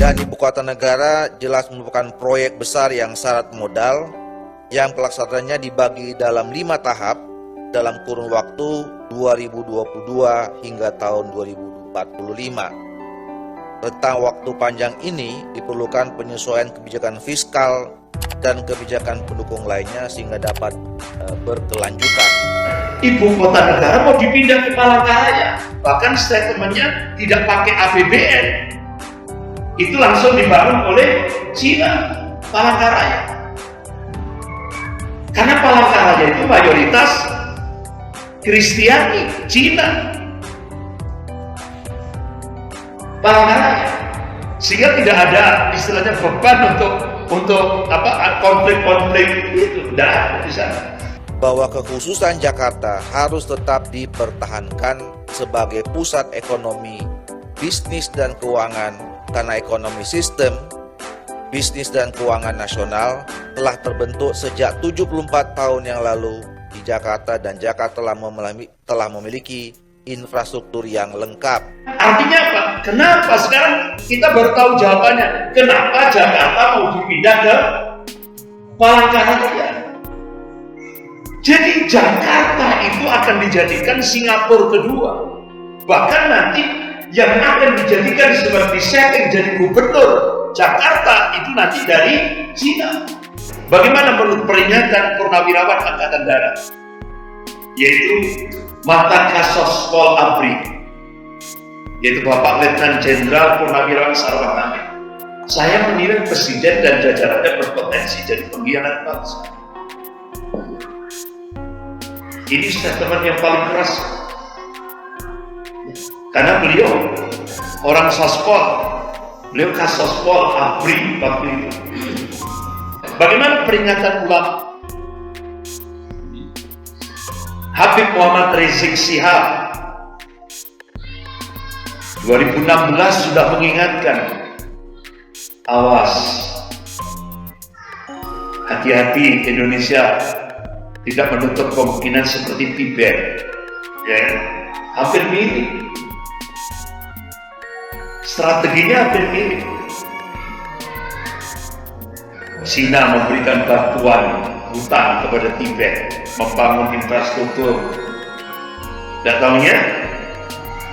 Dan ibu kota negara jelas merupakan proyek besar yang syarat modal, yang pelaksanaannya dibagi dalam 5 tahap dalam kurun waktu 2022 hingga tahun 2045. Rentang waktu panjang ini diperlukan penyesuaian kebijakan fiskal dan kebijakan pendukung lainnya sehingga dapat berkelanjutan. Ibu kota negara mau dipindah ke Palangkaraya, bahkan statementnya tidak pakai APBN. Itu langsung dibangun oleh Cina, Palangkaraya. Karena Palangkaraya itu mayoritas Kristiani, Cina. Palangkaraya. Sehingga tidak ada istilahnya beban untuk konflik-konflik itu, tidak ada di sana. Bahwa kekhususan Jakarta harus tetap dipertahankan sebagai pusat ekonomi, bisnis dan keuangan, karena ekonomi sistem, bisnis dan keuangan nasional telah terbentuk sejak 74 tahun yang lalu di Jakarta, dan Jakarta telah memiliki infrastruktur yang lengkap. Artinya apa? Kenapa sekarang kita baru tahu jawabannya? Kenapa Jakarta mau dipindah ke Palangkaraya? Jadi Jakarta itu akan dijadikan Singapura kedua. Bahkan nanti yang akan dijadikan seperti setting jadi gubernur Jakarta itu nanti dari Cina. Bagaimana menurut peringatan Purnawirawan Angkatan Darat? Yaitu mantan Kasospol ABRI, yaitu Bapak Letnan Jenderal Purnawirawan Sarwanami. Saya menilai Presiden dan jajarannya berpotensi jadi pengkhianat bangsa. Ini statement yang paling keras, karena beliau orang Sospol, beliau Kasospol ABRI waktu itu. Bagaimana peringatan ulama? Habib Muhammad Rizik Syihab 2016 sudah mengingatkan, awas, hati-hati, Indonesia tidak menutup kemungkinan seperti Tibet, ya, hampir mirip, strateginya hampir mirip. Cina memberikan bantuan hutang kepada Tibet, membangun infrastruktur. Datangnya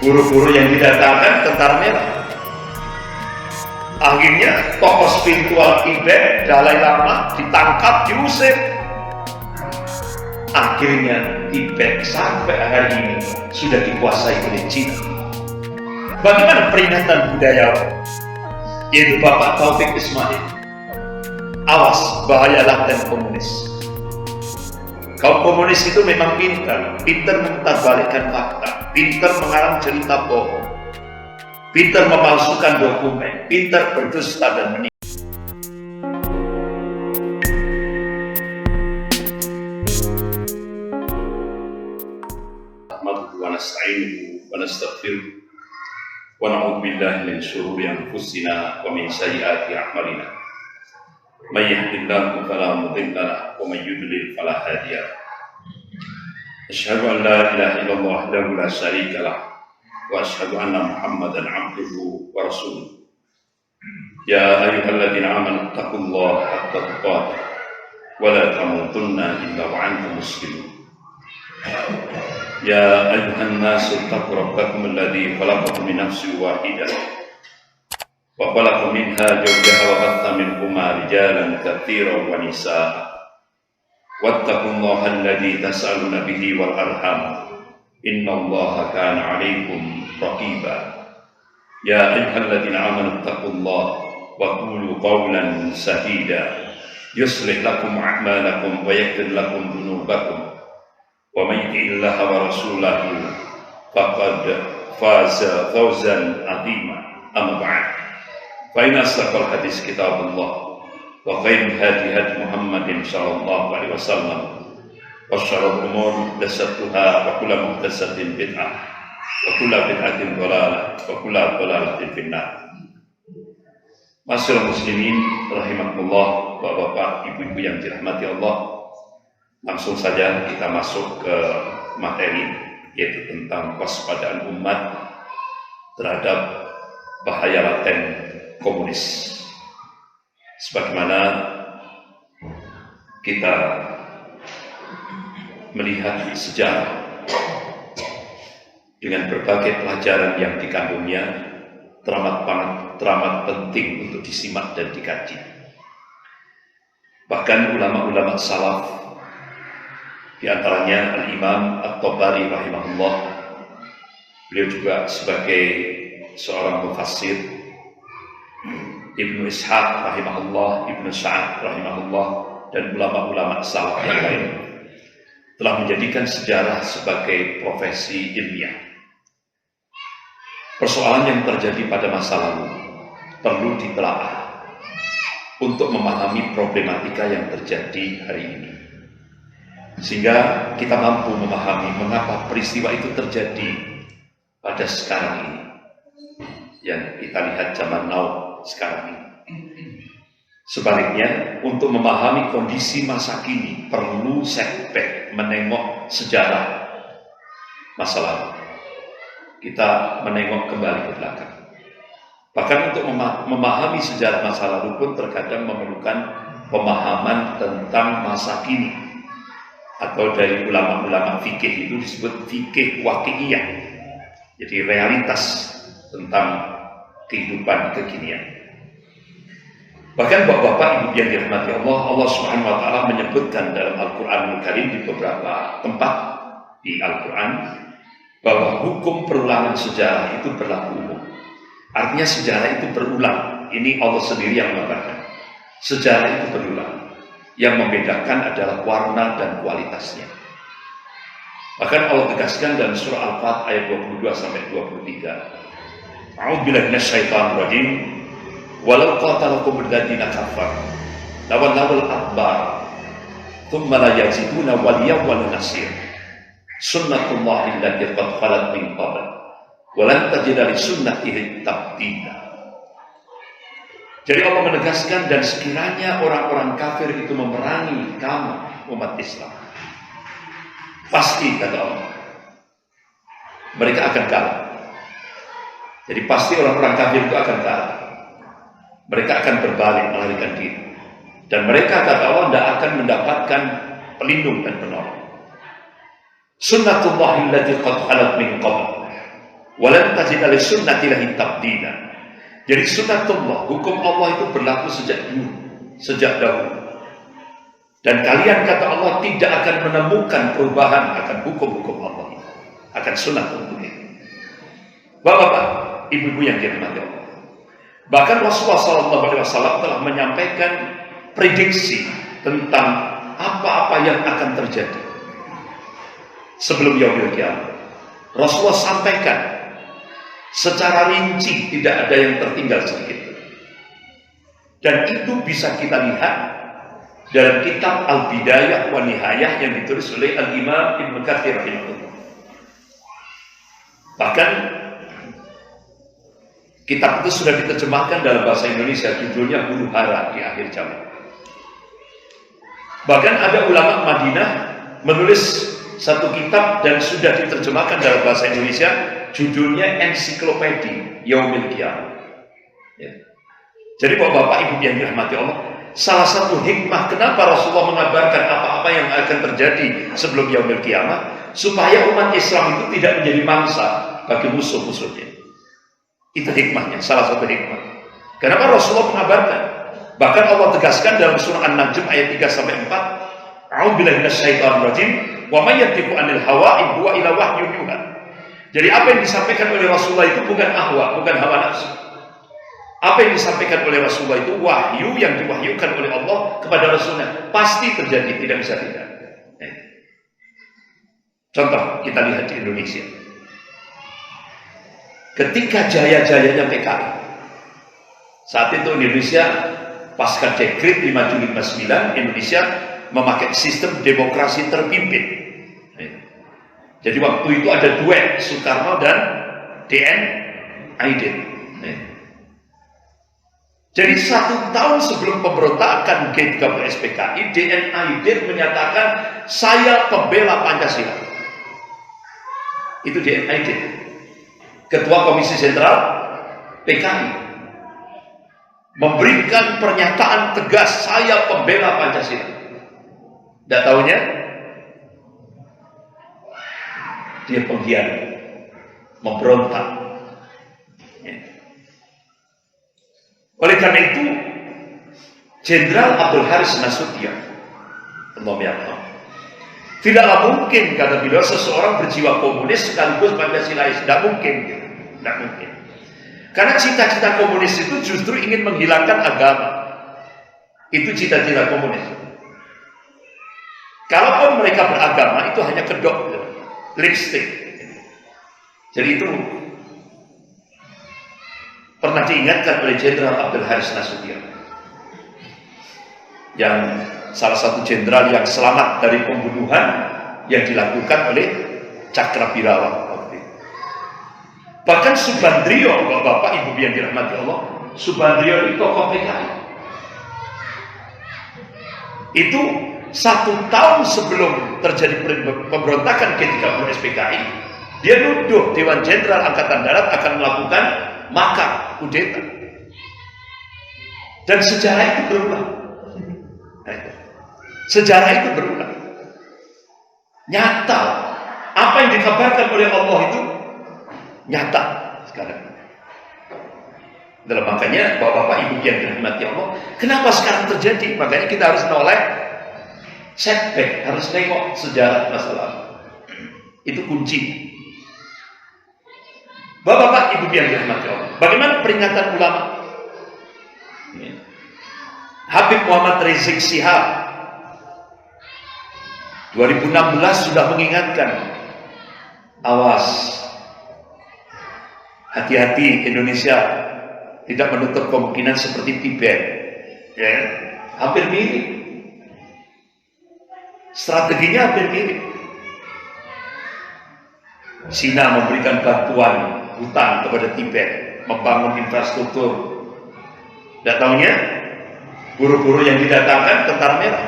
guru-guru yang didatangkan tentara merah. Akhirnya tokoh spiritual Tibet, Dalai Lama, ditangkap, diusir. Akhirnya Tibet sampai hari ini sudah dikuasai oleh Cina. Bagaimana peringatan budayawan? Yaitu Bapak Taufik Ismail. Awas, bahaya laten komunis. Kaum komunis itu memang pintar memutarbalikkan fakta, pintar mengarang cerita bohong, pintar memalsukan dokumen, pintar berdusta dan menipu. Wa nasta'inuhu wa nastaghfiruh wa na'udzu billahi min syururi anfusina wa min sayyiati a'malina. May yahdihillahu fala mudilla lahu wa may yudlil fala hadiya lahu. Asyhadu an la ilaha illallah wahdahu la syarika lahu wa asyhadu anna Muhammadan 'abduhu wa rasuluh. Ya ayyuhalladzina amanu taqullaha haqqa tuqatih wa la tamutunna illa wa antum muslimun. Ya ayyuhan nasu taqu rabbakum alladzi khalaqakum min nafsin wahidah wa khalaqa minha zawjaha wa batha minhuma rijalan katsiran wa nisaa'a wattaqullaha alladzi tas'aluna bihi wal arham innallaha kana 'alaikum raqiba. Ya ayyuhalladzina amanu taqullaha wa qulu qawlan sadida yuslih lakum a'malakum wa yaghfir lakum dhunubakum wa may yuti'illaha wa rasulahu faqad faza fawzan 'azima. Amma ba'd, fa inna asdaqal hadis kitabullah wa khairul hadi hadi Muhammadin sallallahu alaihi wasallam wa syarrul umur muhdatsatuha wa kullu muhdatsatin bid'ah wa kullu bid'atin dhalalah wa kullu dhalalatin finnar. Masyaallah muslimin rahimakumullah, Bapak-bapak, Ibu-ibu yang dirahmati Allah. Langsung saja kita masuk ke materi, yaitu tentang kewaspadaan umat terhadap bahaya laten komunis. Sebagaimana kita melihat sejarah dengan berbagai pelajaran yang dikandungnya teramat penting untuk disimak dan dikaji. Bahkan ulama-ulama salaf, di antaranya Al-Imam At-Tabari rahimahullah, beliau juga sebagai seorang mufassir, Ibnu Ishaq rahimahullah, Ibnu Sa'ad rahimahullah, dan ulama-ulama salaf yang lain telah menjadikan sejarah sebagai profesi ilmiah. Persoalan yang terjadi pada masa lalu perlu ditelaah untuk memahami problematika yang terjadi hari ini, sehingga kita mampu memahami mengapa peristiwa itu terjadi pada sekarang ini, yang kita lihat zaman now sekarang ini. Sebaliknya, untuk memahami kondisi masa kini perlu setback, menengok sejarah masa lalu. Kita menengok kembali ke belakang. Bahkan untuk memahami sejarah masa lalu pun terkadang memerlukan pemahaman tentang masa kini, atau dari ulama-ulama fikih itu disebut fikih waqi'iyah, jadi realitas tentang kehidupan kekinian. Bahkan bapak-bapak, ibu yang dirahmati Allah, Allah Subhanahu wa taala menyebutkan dalam Al-Qur'anul Karim di beberapa tempat di Al-Qur'an bahwa hukum perulangan sejarah itu berlaku umum. Artinya sejarah itu berulang. Ini Allah sendiri yang mengatakan. Sejarah itu berulang. Yang membedakan adalah warna dan kualitasnya. Bahkan Allah tegaskan dalam surah Al-Fat ayat 22 sampai 23. A'udzubillahi minasyaitonir rajim. Walau qatalakum alladziina kafaru lawallawul adbar tsumma la yajiduna waliyyan wala nasir. Sunnatullahi allati qad khalat min qabl wa lan tajida li sunnatihi tabdila. Jadi Allah menegaskan, dan sekiranya orang-orang kafir itu memerangi kamu umat Islam, pasti kata Allah, mereka akan kalah. Jadi pasti orang-orang kafir itu akan kalah. Mereka akan berbalik, melarikan diri, dan mereka kata Allah tidak akan mendapatkan pelindung dan penolong. Sunnatullahi allati qad khalat min qabl wa lan tajida li sunnatillahi tabdila. Jadi sunnatullah, hukum Allah itu berlaku sejak dahulu. Dan kalian kata Allah tidak akan menemukan perubahan akan hukum-hukum Allah ini, akan sunnatullah ini. Bapak-bapak, ibu-ibu yang dirahmati Allah. Bahkan Rasulullah SAW telah menyampaikan prediksi tentang apa-apa yang akan terjadi sebelum yaumil qiyamah. Rasulullah sampaikan secara rinci, tidak ada yang tertinggal sedikit. Dan itu bisa kita lihat dalam kitab Al-Bidayah wa Nihayah yang ditulis oleh Al-Imam Ibnu Katsir rahimahullah. Bahkan kitab itu sudah diterjemahkan dalam bahasa Indonesia, judulnya Huru Hara di Akhir Zaman. Bahkan ada ulama Madinah menulis satu kitab dan sudah diterjemahkan dalam bahasa Indonesia, judulnya Ensiklopedi Yaumil Qiyamah. Ya. Jadi bapak-bapak ibu yang dirahmati Allah, salah satu hikmah kenapa Rasulullah mengabarkan apa-apa yang akan terjadi sebelum Yaumil Qiyamah, supaya umat Islam itu tidak menjadi mangsa bagi musuh-musuhnya. Itu hikmahnya, salah satu hikmah. Kenapa Rasulullah mengabarkan? Bahkan Allah tegaskan dalam surah An-Najm ayat 3-4, A'udzubillahi minasyaitonir rajim, wa may yantiqu 'anil hawa in huwa illa wahyun yuha. Jadi apa yang disampaikan oleh Rasulullah itu bukan ahwa, bukan hawa nafsu. Apa yang disampaikan oleh Rasulullah itu wahyu yang diwahyukan oleh Allah kepada Rasulnya. Pasti terjadi, tidak bisa tidak. Contoh kita lihat di Indonesia. Ketika jaya-jayanya PKI, saat itu Indonesia pasca dekret 5 Juli 59, Indonesia memakai sistem demokrasi terpimpin. Jadi waktu itu ada duet Soekarno dan DN Aidit. Jadi 1 tahun sebelum pemberontakan G13 PKI, DN Aidit menyatakan saya pembela Pancasila. Itu DN Aidit, Ketua Komisi Sentral PKI. memberikan pernyataan tegas, saya pembela Pancasila. Tidak tahunya dia pengkhianat, memberontak. Oleh karena itu, Jenderal Abdul Haris Nasution, tidaklah mungkin, kata beliau, seseorang berjiwa komunis sekaligus Pancasilais. Tidak mungkin, tidak mungkin. Karena cita-cita komunis itu justru ingin menghilangkan agama. Itu cita-cita komunis. Kalaupun mereka beragama, itu hanya kedok, lipstick. Jadi itu pernah diingatkan oleh Jenderal Abdul Haris Nasution, yang salah satu jenderal yang selamat dari pembunuhan yang dilakukan oleh Cakrabirawa. Bahkan Subandrio, Bapak Ibu yang dirahmati Allah, Subandrio itu tokoh PKI. Itu 1 tahun sebelum terjadi pemberontakan G30 SPKI, dia nuduh Dewan Jenderal Angkatan Darat akan melakukan makar, kudeta. Dan sejarah itu berulang. Sejarah itu berulang. Nyata. Apa yang dikabarkan oleh Allah itu nyata sekarang. Dalam makanya Bapak-bapak Ibu yang dirahmati Allah, kenapa sekarang terjadi? Makanya kita harus noleh setback, harus nengok sejarah masa lalu. Itu kunci. Bapak-bapak Ibu yang dirahmati Allah, bagaimana peringatan ulama? Habib Muhammad Rizik Syihab 2016 sudah mengingatkan, awas, hati-hati, Indonesia tidak menutup kemungkinan seperti Tibet. Ya, hampir mirip. Strateginya hampir mirip. Cina memberikan bantuan hutang kepada Tibet, membangun infrastruktur. Tidak tahunya, guru-guru yang didatangkan tentara merah.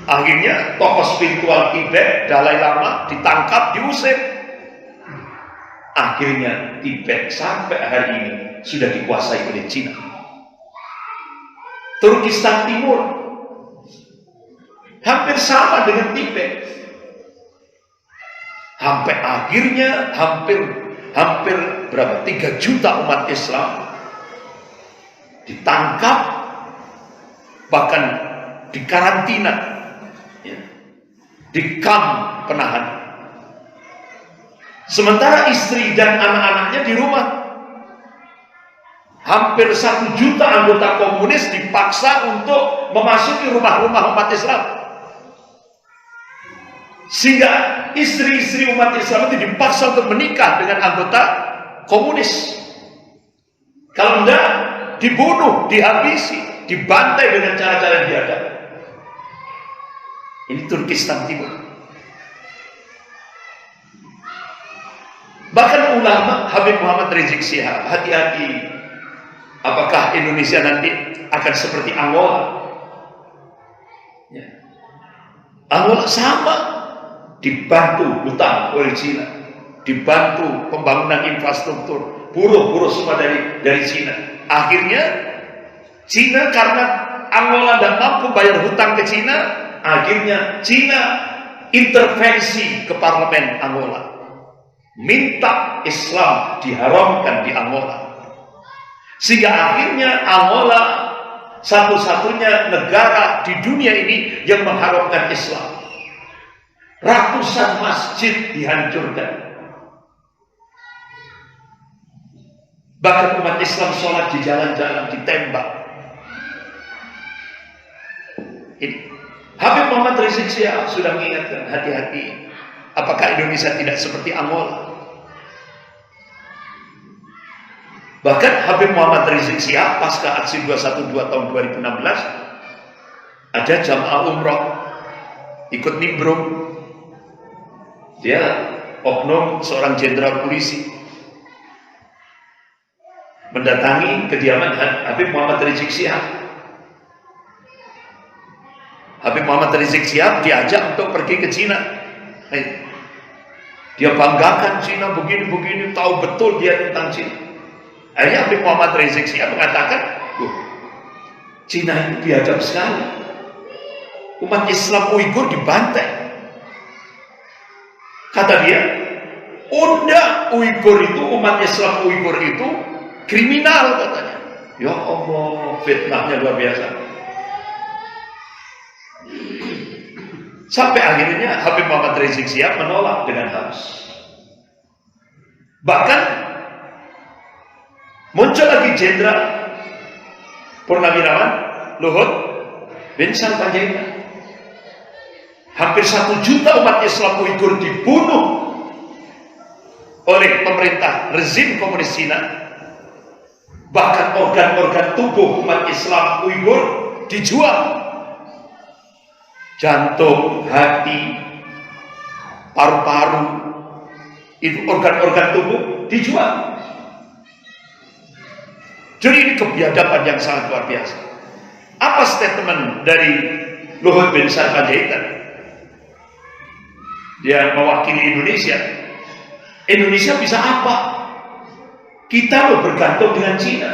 Akhirnya tokoh spiritual Tibet, Dalai Lama, ditangkap, diusir. Akhirnya Tibet sampai hari ini sudah dikuasai oleh Cina. Turkistan Timur hampir sama dengan Tibet. Sampai akhirnya hampir berapa? 3 juta umat Islam ditangkap, bahkan dikarantina, ya, di kamp penahanan. Sementara istri dan anak-anaknya di rumah. Hampir 1 juta anggota komunis dipaksa untuk memasuki rumah-rumah umat Islam. Sehingga istri-istri umat Islam itu dipaksa untuk menikah dengan anggota komunis. Kalau enggak, dibunuh, dihabisi, dibantai dengan cara-cara yang biadab. Ini Turkistan Timur. Bahkan ulama Habib Muhammad Rizik Syihab, hati-hati, apakah Indonesia nanti akan seperti Angola? Ya. Angola sama, dibantu hutang oleh Cina, dibantu pembangunan infrastruktur, buruh-buruh semua dari Cina. Akhirnya Cina, karena Angola tidak mampu bayar hutang ke Cina, akhirnya Cina intervensi ke parlemen Angola, minta Islam diharamkan di Angola. Sehingga akhirnya Angola satu-satunya negara di dunia ini yang mengharamkan Islam. Ratusan masjid dihancurkan. Bahkan umat Islam sholat di jalan-jalan ditembak. Ini Habib Muhammad Rizik Syihab sudah mengingatkan, hati-hati, apakah Indonesia tidak seperti Angola? Bahkan Habib Muhammad Rizik Syihab pasca aksi 212 tahun 2016 ada jamaah umroh ikut nimbrung. Dia oknum seorang jenderal polisi mendatangi kediaman Habib Muhammad Rizik Syihab. Habib Muhammad Rizik Syihab diajak untuk pergi ke Cina. Dia banggakan Cina begini-begini, tahu betul dia tentang Cina. Akhirnya Habib Muhammad Rizik Syihab mengatakan, Cina itu biadab sekali. Umat Islam Uighur dibantai. Kata dia, Uighur itu, umat Islam Uighur itu kriminal katanya. Ya Allah, fitnahnya luar biasa. Sampai akhirnya Habib Muhammad Rizik Syihab menolak dengan halus. Bahkan muncul lagi Jenderal Purnawirawan Luhut bin Sarpanjaitan. Hampir 1 juta umat Islam Uighur dibunuh oleh pemerintah rezim komunis Cina. Bahkan organ-organ tubuh umat Islam Uighur dijual. Jantung, hati, paru-paru, itu organ-organ tubuh dijual. Jadi ini kebiadaban yang sangat luar biasa. Apa statement dari Luhut bin Sarpanjaitan? Dia mewakili Indonesia. Indonesia bisa apa? Kita bergantung dengan Cina.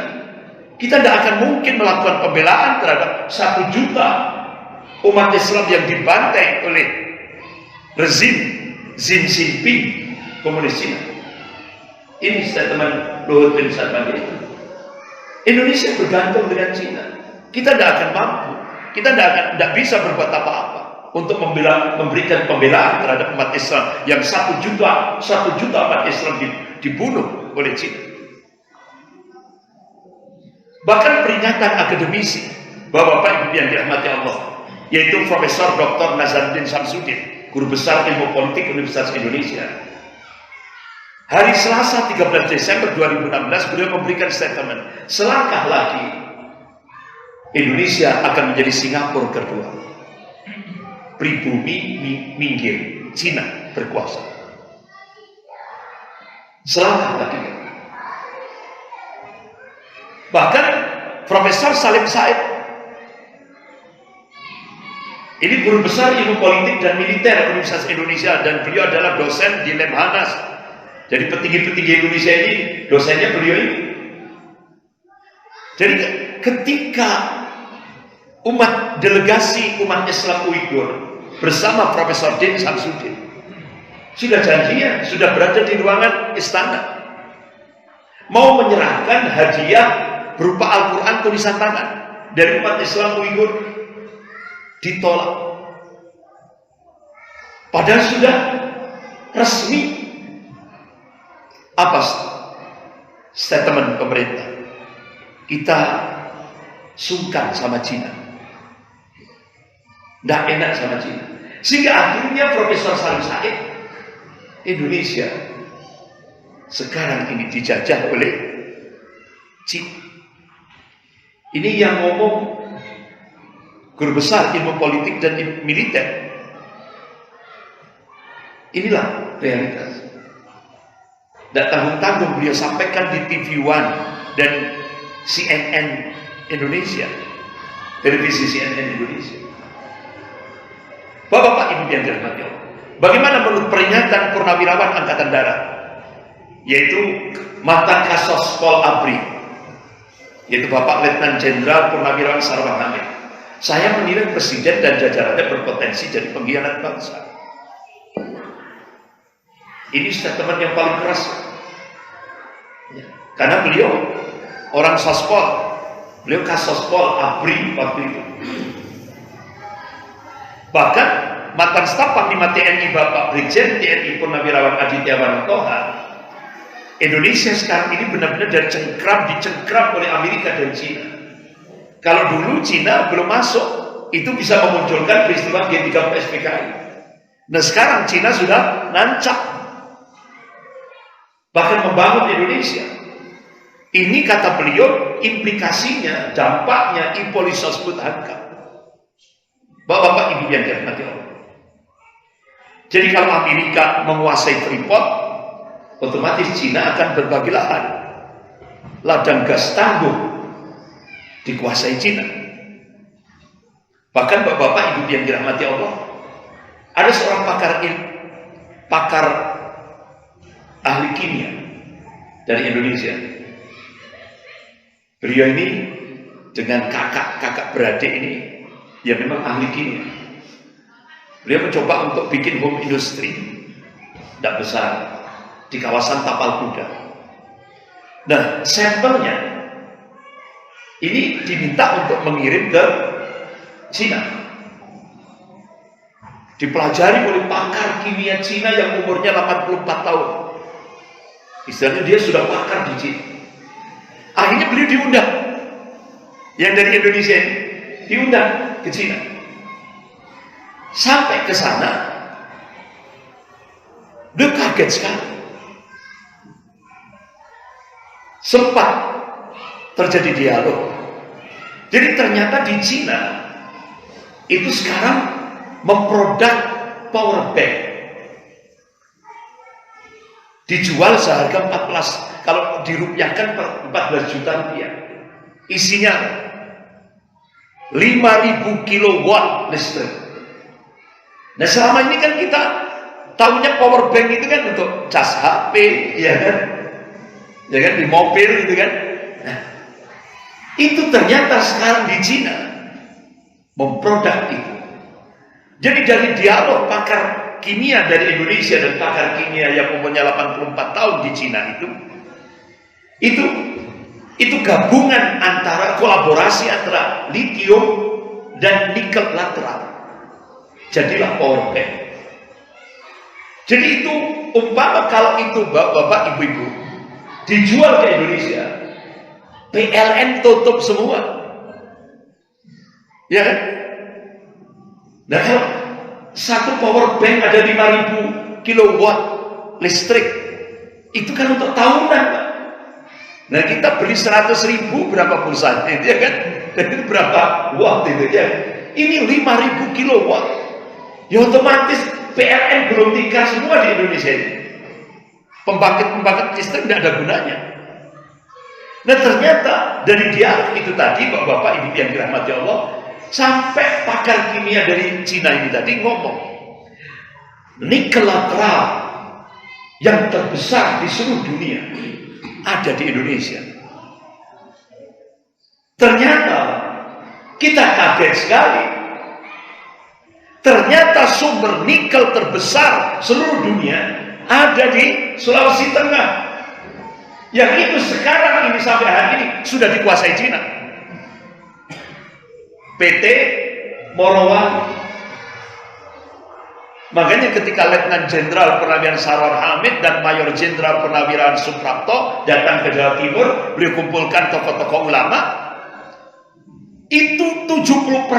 Kita tidak akan mungkin melakukan pembelaan terhadap 1 juta umat Islam yang dibantai oleh rezim Xi Jinping komunis Cina. Ini statement Luhut bin Sarpanjaitan. Indonesia bergantung dengan Cina. Kita tidak akan mampu. Kita tidak bisa berbuat apa-apa untuk memberikan pembelaan terhadap umat Islam yang 1 juta umat Islam dibunuh oleh Cina. Bahkan peringatan akademisi Bapak-bapak Ibu yang dirahmati Allah, yaitu Profesor Dr. Nazaruddin Samsudin, Guru Besar Ilmu Politik Universitas Indonesia. Hari Selasa 13 Desember 2016 beliau memberikan statement, selangkah lagi Indonesia akan menjadi Singapura kedua. Pribumi minggir, Cina berkuasa. Selangkah lagi. Bahkan Profesor Salim Said, ini Guru Besar Ilmu Politik dan Militer Universitas Indonesia, dan beliau adalah dosen di Lemhanas. Jadi petinggi-petinggi Indonesia ini dosennya beliau ini. Jadi ketika delegasi umat Islam Uighur bersama Profesor Din Samsudin sudah janjian, sudah berada di ruangan istana, mau menyerahkan hadiah berupa Al-Quran tulisan tangan dari umat Islam Uighur, ditolak. Padahal sudah resmi. Apa statement pemerintah? Kita sungkan sama Cina, tidak enak sama Cina, sehingga akhirnya Profesor Salim Said, Indonesia sekarang ini dijajah oleh Cina. Ini yang ngomong Guru Besar Ilmu Politik dan Militer. Inilah realitas. Tidak tanggung-tanggung beliau sampaikan di TV One dan CNN Indonesia, televisi CNN Indonesia. Bapak-bapak Ibu yang dirahmati Allah, bagaimana menurut peringatan Purnawirawan Angkatan Darat, yaitu mantan Kasos Pol Abri, yaitu Bapak Letnan Jenderal Purnawirawan Sarwan Hamid. Saya menilai Presiden dan jajarannya berpotensi jadi pengkhianat bangsa. Ini statement yang paling keras, karena beliau orang Sospol, beliau Kasospol Abri waktu itu. Bahkan mantan staf Panglima TNI Bapak Brigjen TNI Purnawirawan Aditya Wartoha, Indonesia sekarang ini benar-benar dicengkram oleh Amerika dan Cina. Kalau dulu Cina belum masuk, itu bisa memunculkan peristiwa G30 SPKI. Nah sekarang Cina sudah nancap, bahkan membangun Indonesia. Ini kata beliau, implikasinya, dampaknya impolisosbud hankam. Bapak-bapak Ibu yang dirahmati Allah. Jadi kalau Amerika menguasai Freeport, otomatis Cina akan berbagi lahan. Ladang gas tangguh dikuasai Cina. Bahkan bapak-bapak Ibu yang dirahmati Allah, ada seorang pakar ahli kimia dari Indonesia. Beliau ini dengan kakak beradik ini, ya memang ahli kimia. Beliau mencoba untuk bikin home industry, tidak besar, di kawasan Tapal Kuda. Nah, sampelnya ini diminta untuk mengirim ke Cina. Dipelajari oleh pakar kimia Cina yang umurnya 84 tahun. Istilahnya dia sudah pakar di Cina. Akhirnya beliau diundang. Yang dari Indonesia ini diundang ke Cina. Sampai ke sana, dia kaget sekali. Sempat terjadi dialog. Jadi ternyata di Cina itu sekarang memproduk power bank, dijual seharga 14, kalau dirupiahkan 14 juta rupiah. Isinya 5.000 kilowatt listrik. Nah, selama ini kan kita tahunya power bank itu kan untuk cas HP, ya kan? Ya kan, di mobil gitu kan. Nah, itu ternyata sekarang di Cina memproduk itu. Jadi dari dialog pakar kimia dari Indonesia dan pakar kimia yang umurnya 84 tahun di Cina itu gabungan antara kolaborasi antara lithium dan nikel lateral. Jadilah power bank. Jadi itu umpama kalau itu bapak ibu-ibu dijual ke Indonesia, PLN tutup semua. Ya kan? Nah, kalau satu power bank ada 5.000 kilowatt listrik, itu kan untuk tahunan, Pak. Nah, kita beli 100.000 berapa pulsanya, ya kan? Dan berapa watt itu ya? Ini 5.000 kilowatt. Ya otomatis PLN belum tinggal semua di Indonesia ini. Pembangkit listrik tidak ada gunanya. Nah, ternyata dari dialog itu tadi, bapak ibu yang dirahmati Allah, sampai pakar kimia dari Cina ini tadi ngomong, nikel lateral yang terbesar di seluruh dunia ada di Indonesia. Ternyata kita kaget sekali. Ternyata sumber nikel terbesar seluruh dunia ada di Sulawesi Tengah. Yang itu sekarang ini sampai hari ini sudah dikuasai Cina. PT Morowali. Makanya ketika Letnan Jenderal Pernawiran Sarwar Hamid dan Mayor Jenderal Pernawiran Suprapto datang ke Jawa Timur, beliau kumpulkan tokoh-tokoh ulama, itu 70%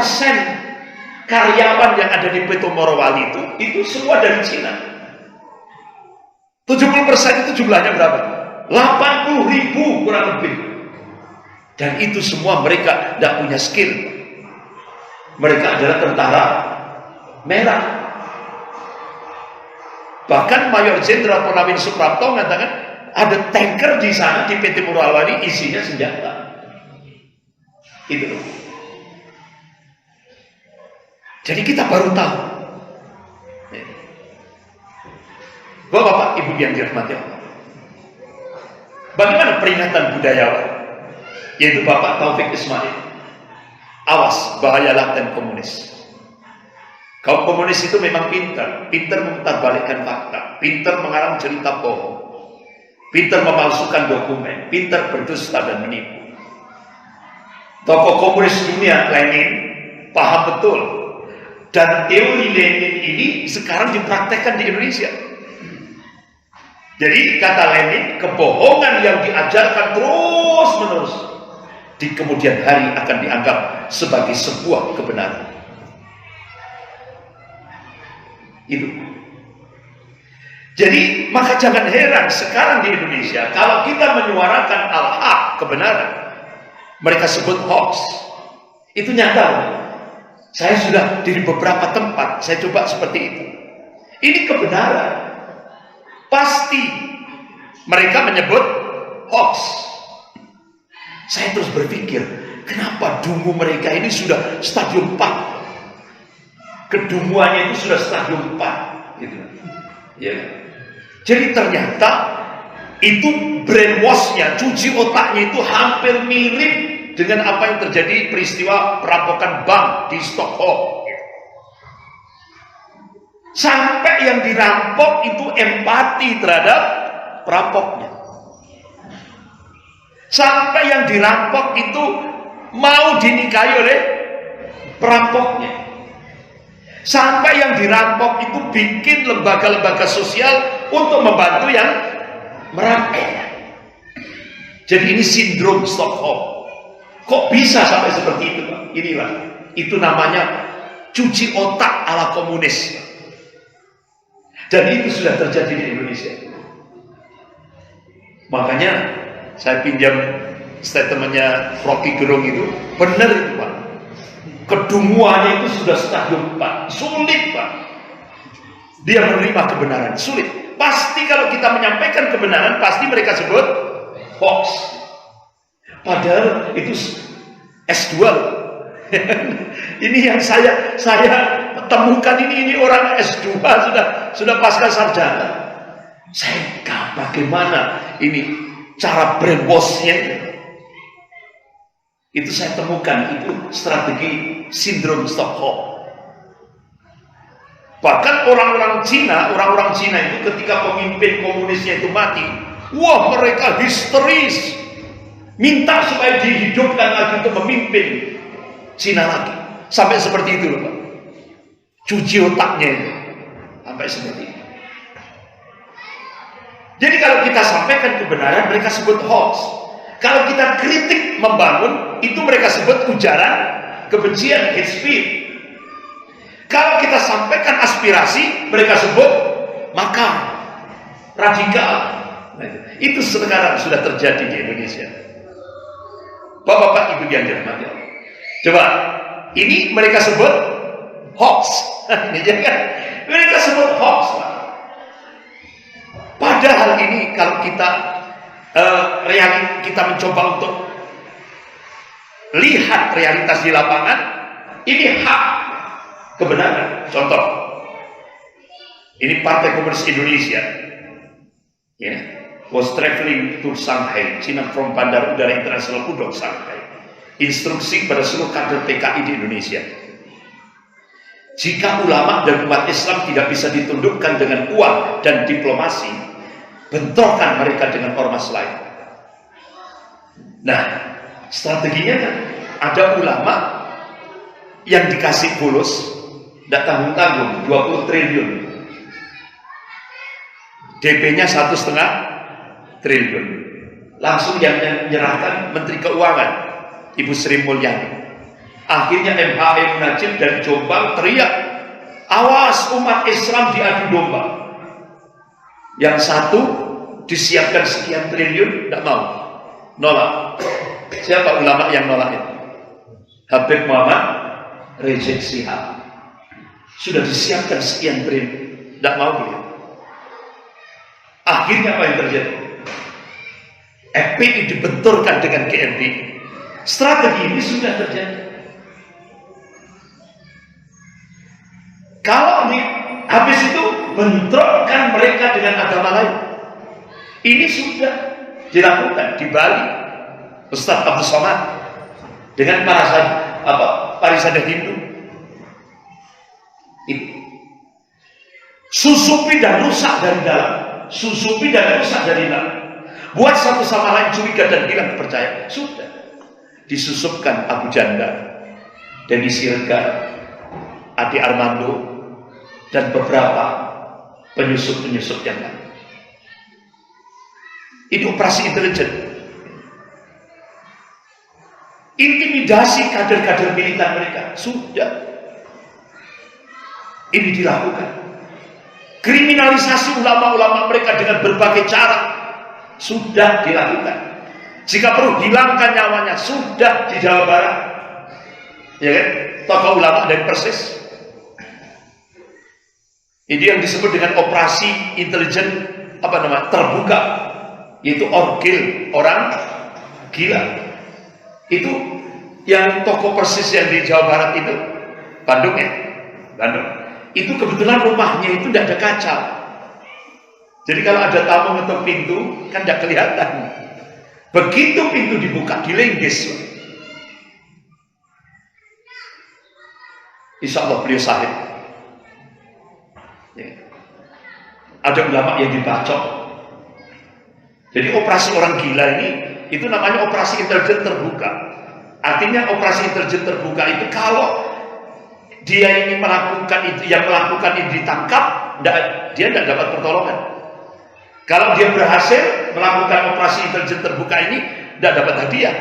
karyawan yang ada di PT Morowali itu semua dari Cina. 70% itu jumlahnya berapa? 80.000 kurang lebih. Dan itu semua mereka tidak punya skill. Mereka adalah tentara merah. Bahkan Mayor Jenderal Purnawirawan Suprapto mengatakan ada tanker di sana di PT Morowali isinya senjata. Itu loh. Jadi kita baru tahu. Bapak Ibu yang dirahmati Allah. Bagaimana peringatan budayawan? Yaitu Bapak Taufik Ismail. Awas, bahaya laten komunis. Kaum komunis itu memang pintar memutarbalikkan fakta, pintar mengarang cerita bohong, pintar memalsukan dokumen, pintar berdusta dan menipu. Tokoh komunis dunia Lenin paham betul, dan teori Lenin ini sekarang dipraktekkan di Indonesia. Jadi kata Lenin, kebohongan yang diajarkan terus-menerus di kemudian hari akan dianggap sebagai sebuah kebenaran. Itu. Jadi maka jangan heran sekarang di Indonesia kalau kita menyuarakan al-haq, kebenaran, mereka sebut hoax. Itu nyata. Saya sudah di beberapa tempat saya coba seperti itu. Ini kebenaran. Pasti mereka menyebut hoax. Saya terus berpikir, kenapa dungu mereka ini sudah stadium 4? Kedunguannya itu sudah stadium 4 gitu. Ya. Jadi ternyata itu brainwash-nya, cuci otaknya itu hampir mirip dengan apa yang terjadi peristiwa perampokan bank di Stockholm. Sampai yang dirampok itu empati terhadap perampoknya. Sampai yang dirampok itu mau dinikahi oleh perampoknya. Sampai yang dirampok itu bikin lembaga-lembaga sosial untuk membantu yang merampok. Jadi ini sindrom Stockholm. Kok bisa sampai seperti itu, Pak? Inilah, itu namanya cuci otak ala komunis. Dan itu sudah terjadi di Indonesia. Makanya saya pinjam statementnya Rocky Gerung itu, benar itu, Pak. Kedunguannya itu sudah stadium 4. Sulit, Pak. Dia menerima kebenaran, sulit. Pasti kalau kita menyampaikan kebenaran, pasti mereka sebut hoax. Padahal itu S2. Ini yang saya temukan, ini orang S2 sudah pasca sarjana. Saya bagaimana ini cara brainwashnya itu saya temukan, itu strategi sindrom Stockholm. Bahkan orang-orang Cina itu ketika pemimpin komunisnya itu mati, wah mereka histeris, minta supaya dihidupkan lagi untuk memimpin Cina lagi. Sampai seperti itu loh, Pak. Cuci otaknya itu. Sampai seperti itu. Jadi kalau kita sampaikan kebenaran, mereka sebut hoax. Kalau kita kritik membangun, itu mereka sebut ujaran kebencian, hate speech. Kalau kita sampaikan aspirasi, mereka sebut makar, radikal. Nah, itu sekarang sudah terjadi di Indonesia. Bapak-bapak, Ibu yang dirahmati Allah. Coba, ini mereka sebut hoax. Ini kan? Mereka sebut hoax, Pak. Padahal ini kalau kita kita mencoba untuk lihat realitas di lapangan, ini hak kebenaran. Contoh, ini Partai Komunis Indonesia, ya, was traveling to Shanghai, China from Bandar Udara Internasional Pudong Shanghai. Instruksi pada seluruh kader PKI di Indonesia. Jika ulama dan umat Islam tidak bisa ditundukkan dengan uang dan diplomasi, bentrokan mereka dengan ormas lain. Nah, strateginya kan ada ulama yang dikasih bonus tidak tanggung-tanggung 20 triliun. DP-nya 1,5 triliun. Langsung yang menyerahkan Menteri Keuangan, Ibu Sri Mulyani. Akhirnya MHM Najib dan Jombang teriak, awas umat Islam diadu domba. Yang satu disiapkan sekian triliun, tidak mau, nolak. Siapa ulama yang nolak itu? Habib Muhammad Rizik Syihab. Sudah disiapkan sekian triliun, tidak mau beliau. Akhirnya apa yang terjadi? FPI dibenturkan dengan GMI. Strategi ini sudah terjadi. Kalau habis itu bentrokkan mereka dengan agama lain. Ini sudah dilakukan di Bali. Ustaz Abdul Somad dengan Parisada Hindu. Susupi dan rusak dari dalam. Susupi dan rusak dari dalam. Buat satu sama lain curiga dan hilang kepercayaan. Sudah disusupkan Abu Janda, Denny Siregar, Adi Armando, dan beberapa penyusup-penyusup yang lain. Ini operasi intelijen. Intimidasi kader-kader militan mereka. Sudah. Ini dilakukan. Kriminalisasi ulama-ulama mereka dengan berbagai cara. Sudah dilakukan. Jika perlu hilangkan nyawanya. Sudah di Jawa Barat. Ya kan? Tokoh ulama dari Persis. Ini yang disebut dengan operasi intelijen terbuka, yaitu orgil, orang gila. Itu yang toko Persis yang di Jawa Barat itu, Bandung ya, Bandung. Itu kebetulan rumahnya itu tidak ada kaca. Jadi kalau ada tamu ngetuk pintu kan tidak kelihatan. Begitu pintu dibuka, dilinggis. Insya Allah beliau sahid. Ya. Ada ulama yang dibacok. Jadi operasi orang gila ini itu namanya operasi intelijen terbuka. Artinya operasi intelijen terbuka itu kalau dia ini melakukan itu, yang melakukan ini ditangkap, dia tidak dapat pertolongan. Kalau dia berhasil melakukan operasi intelijen terbuka ini, tidak dapat hadiah.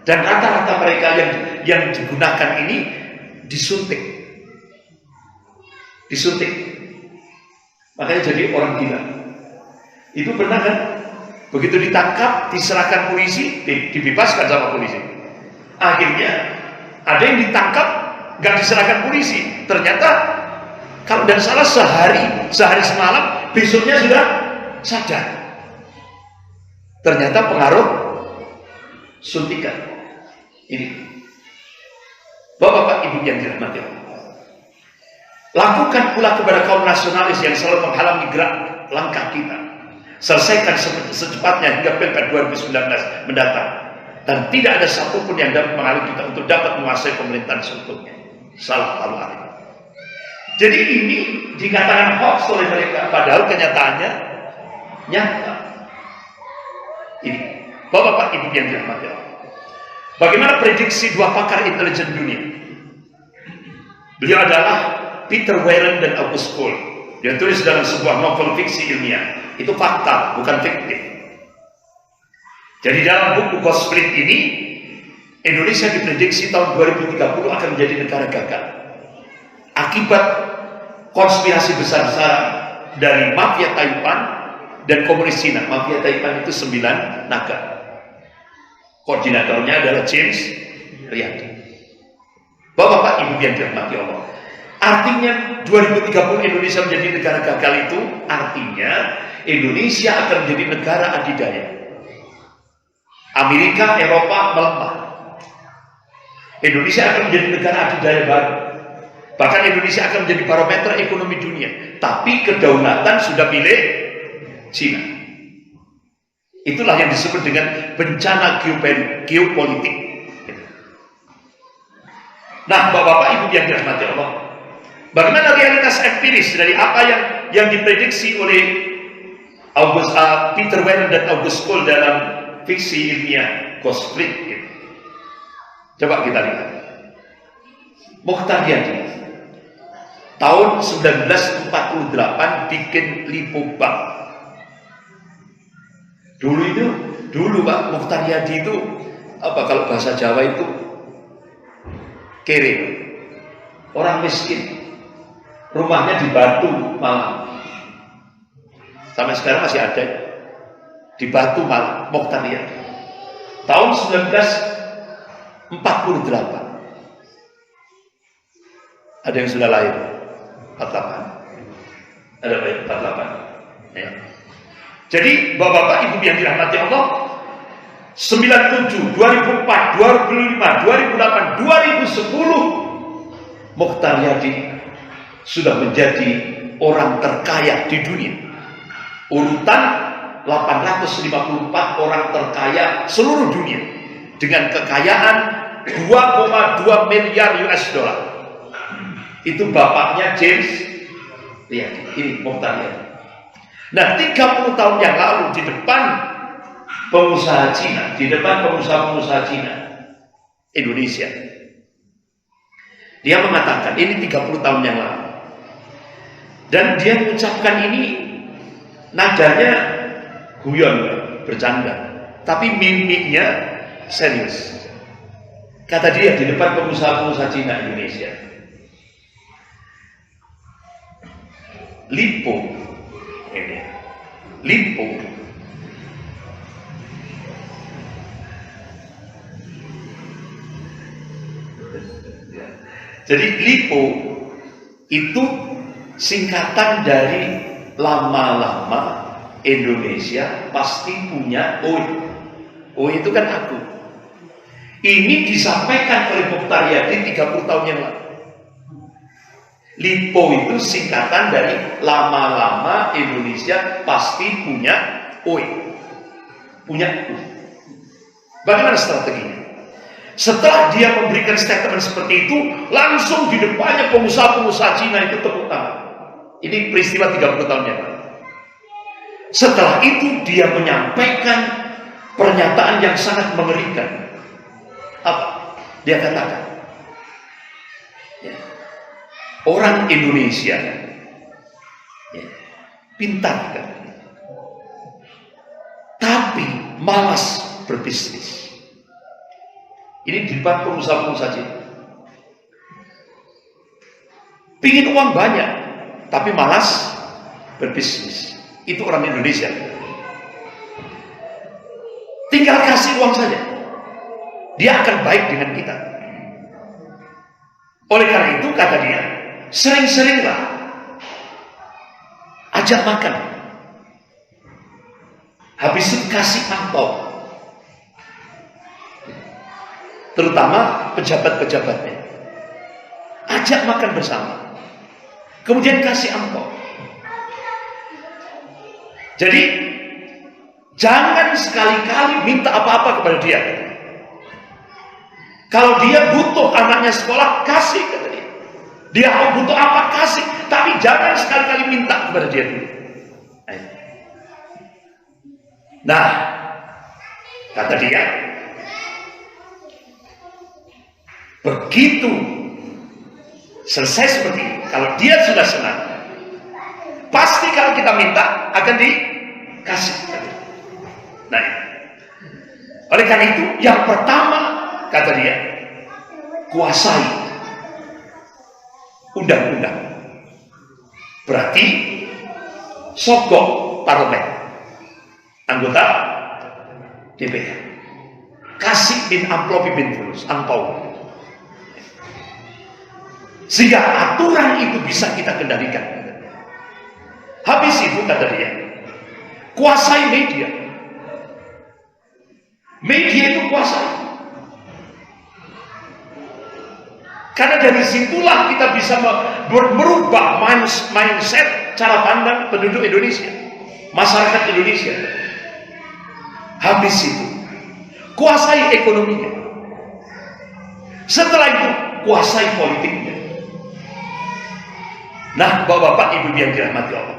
Dan rata-rata mereka yang digunakan ini disuntik. Makanya jadi orang gila. Itu benar kan? Begitu ditangkap, diserahkan polisi, dibebaskan sama polisi. Akhirnya ada yang ditangkap, nggak diserahkan polisi. Ternyata kalau tidak salah sehari semalam, besoknya sudah sadar. Ternyata pengaruh suntikan. Ini Bapak-bapak Ibu yang dirahmati Allah. Lakukan pula kepada kaum nasionalis yang selalu menghalangi gerak langkah kita. Selesaikan secepatnya hingga Pilpres 2019 mendatang. Dan tidak ada satupun yang dapat menghalangi kita untuk dapat menguasai pemerintahan seutuhnya. Salah Allah. Jadi ini dikatakan hoax oleh mereka, padahal kenyataannya nyata. Ini Bapak-bapak Ibu yang dirahmati Allah. Bagaimana prediksi dua pakar intelijen dunia? Beliau adalah Peter Warren dan August Cole. Dia tulis dalam sebuah novel fiksi ilmiah. Itu fakta, bukan fiktif. Jadi dalam buku Ghost Fleet ini, Indonesia diprediksi tahun 2030 akan menjadi negara gagal. Akibat konspirasi besar-besaran dari mafia Taiwan dan komunis Cina. Mafia Taiwan itu 9 naga. Koordinatornya adalah James Riyadi. Bapak-bapak Ibu yang dirahmati Allah. Artinya 2030 Indonesia menjadi negara gagal itu artinya Indonesia akan menjadi negara adidaya. Amerika, Eropa melemah. Indonesia akan menjadi negara adidaya baru. Bahkan Indonesia akan menjadi barometer ekonomi dunia. Tapi kedaulatan sudah milik Cina. Itulah yang disebut dengan bencana geopolitik. Nah, Bapak-bapak Ibu yang dirahmati Allah, bagaimana realitas empiris dari apa yang diprediksi oleh Peter Warren dan August Cole dalam fiksi ilmiah Ghost Fleet? Coba kita lihat. Mokhtar Yadi tahun 1948 bikin Lipo Bank. Dulu Pak Mokhtar Yadi itu apa kalau bahasa Jawa itu kere, orang miskin, rumahnya di Batu Malang, sampai sekarang masih ada di Batu Malang. Mokhtar Yadi tahun 1948. Ada yang sudah lahir 48, ada lahir 48 ya. Jadi Bapak-bapak Ibu yang dirahmati Allah, 97, 2004, 2005, 2008, 2010 Mokhtar Yadi sudah menjadi orang terkaya di dunia. Urutan 854 orang terkaya seluruh dunia dengan kekayaan 2,2 miliar US dollar. Itu bapaknya James Riyadi. Ini Mokhtar Yadi. Nah, 30 tahun yang lalu di depan pengusaha Cina, di depan pengusaha-pengusaha Cina Indonesia, dia mengatakan ini 30 tahun yang lalu, dan dia mengucapkan ini nadanya guyon, bercanda, tapi mimiknya serius. Kata dia di depan pengusaha-pengusaha Cina Indonesia, Lipo jadi Lipo itu singkatan dari lama-lama Indonesia pasti punya OI. OI itu kan aku. Ini disampaikan oleh Mokhtar Yadi 30 tahun yang lalu. Lipo itu singkatan dari lama-lama Indonesia pasti punya OI. Punya OI. Bagaimana strateginya? Setelah dia memberikan statement seperti itu, langsung di depannya pengusaha-pengusaha Cina itu tepuk tangan. Ini peristiwa 30 tahun yang lalu. Setelah itu dia menyampaikan pernyataan yang sangat mengerikan. Apa? Dia katakan, ya, orang Indonesia ya, pintar kan? Tapi malas berbisnis. Ini di depan pengusaha-pengusaha Cina. Pingin uang banyak, tapi malas berbisnis. Itu orang Indonesia. Tinggal kasih uang saja, dia akan baik dengan kita. Oleh karena itu kata dia, sering-seringlah ajak makan, habis itu kasih angpau, terutama pejabat-pejabatnya, ajak makan bersama, kemudian kasih angpau. Jadi jangan sekali-kali minta apa-apa kepada dia. Kalau dia butuh anaknya sekolah, kasih kata dia. Dia butuh apa, kasih. Tapi jangan sekali-kali minta kepada dia dulu. Nah, kata dia, begitu selesai seperti itu, kalau dia sudah senang, pasti kalau kita minta akan dikasih. Nah, oleh karena itu yang pertama kata dia, kuasai undang-undang. Berarti sogok parlemen, anggota DPR, kasih bin amplopi bin fulus, angpau, sehingga aturan itu bisa kita kendalikan. Habis itu kata dia, kuasai media. Media itu kuasai. Karena dari situlah kita bisa merubah mindset, cara pandang penduduk Indonesia, masyarakat Indonesia. Habis itu, kuasai ekonominya. Setelah itu, kuasai politiknya. Nah, bapak-bapak, ibu yang dirahmati Allah,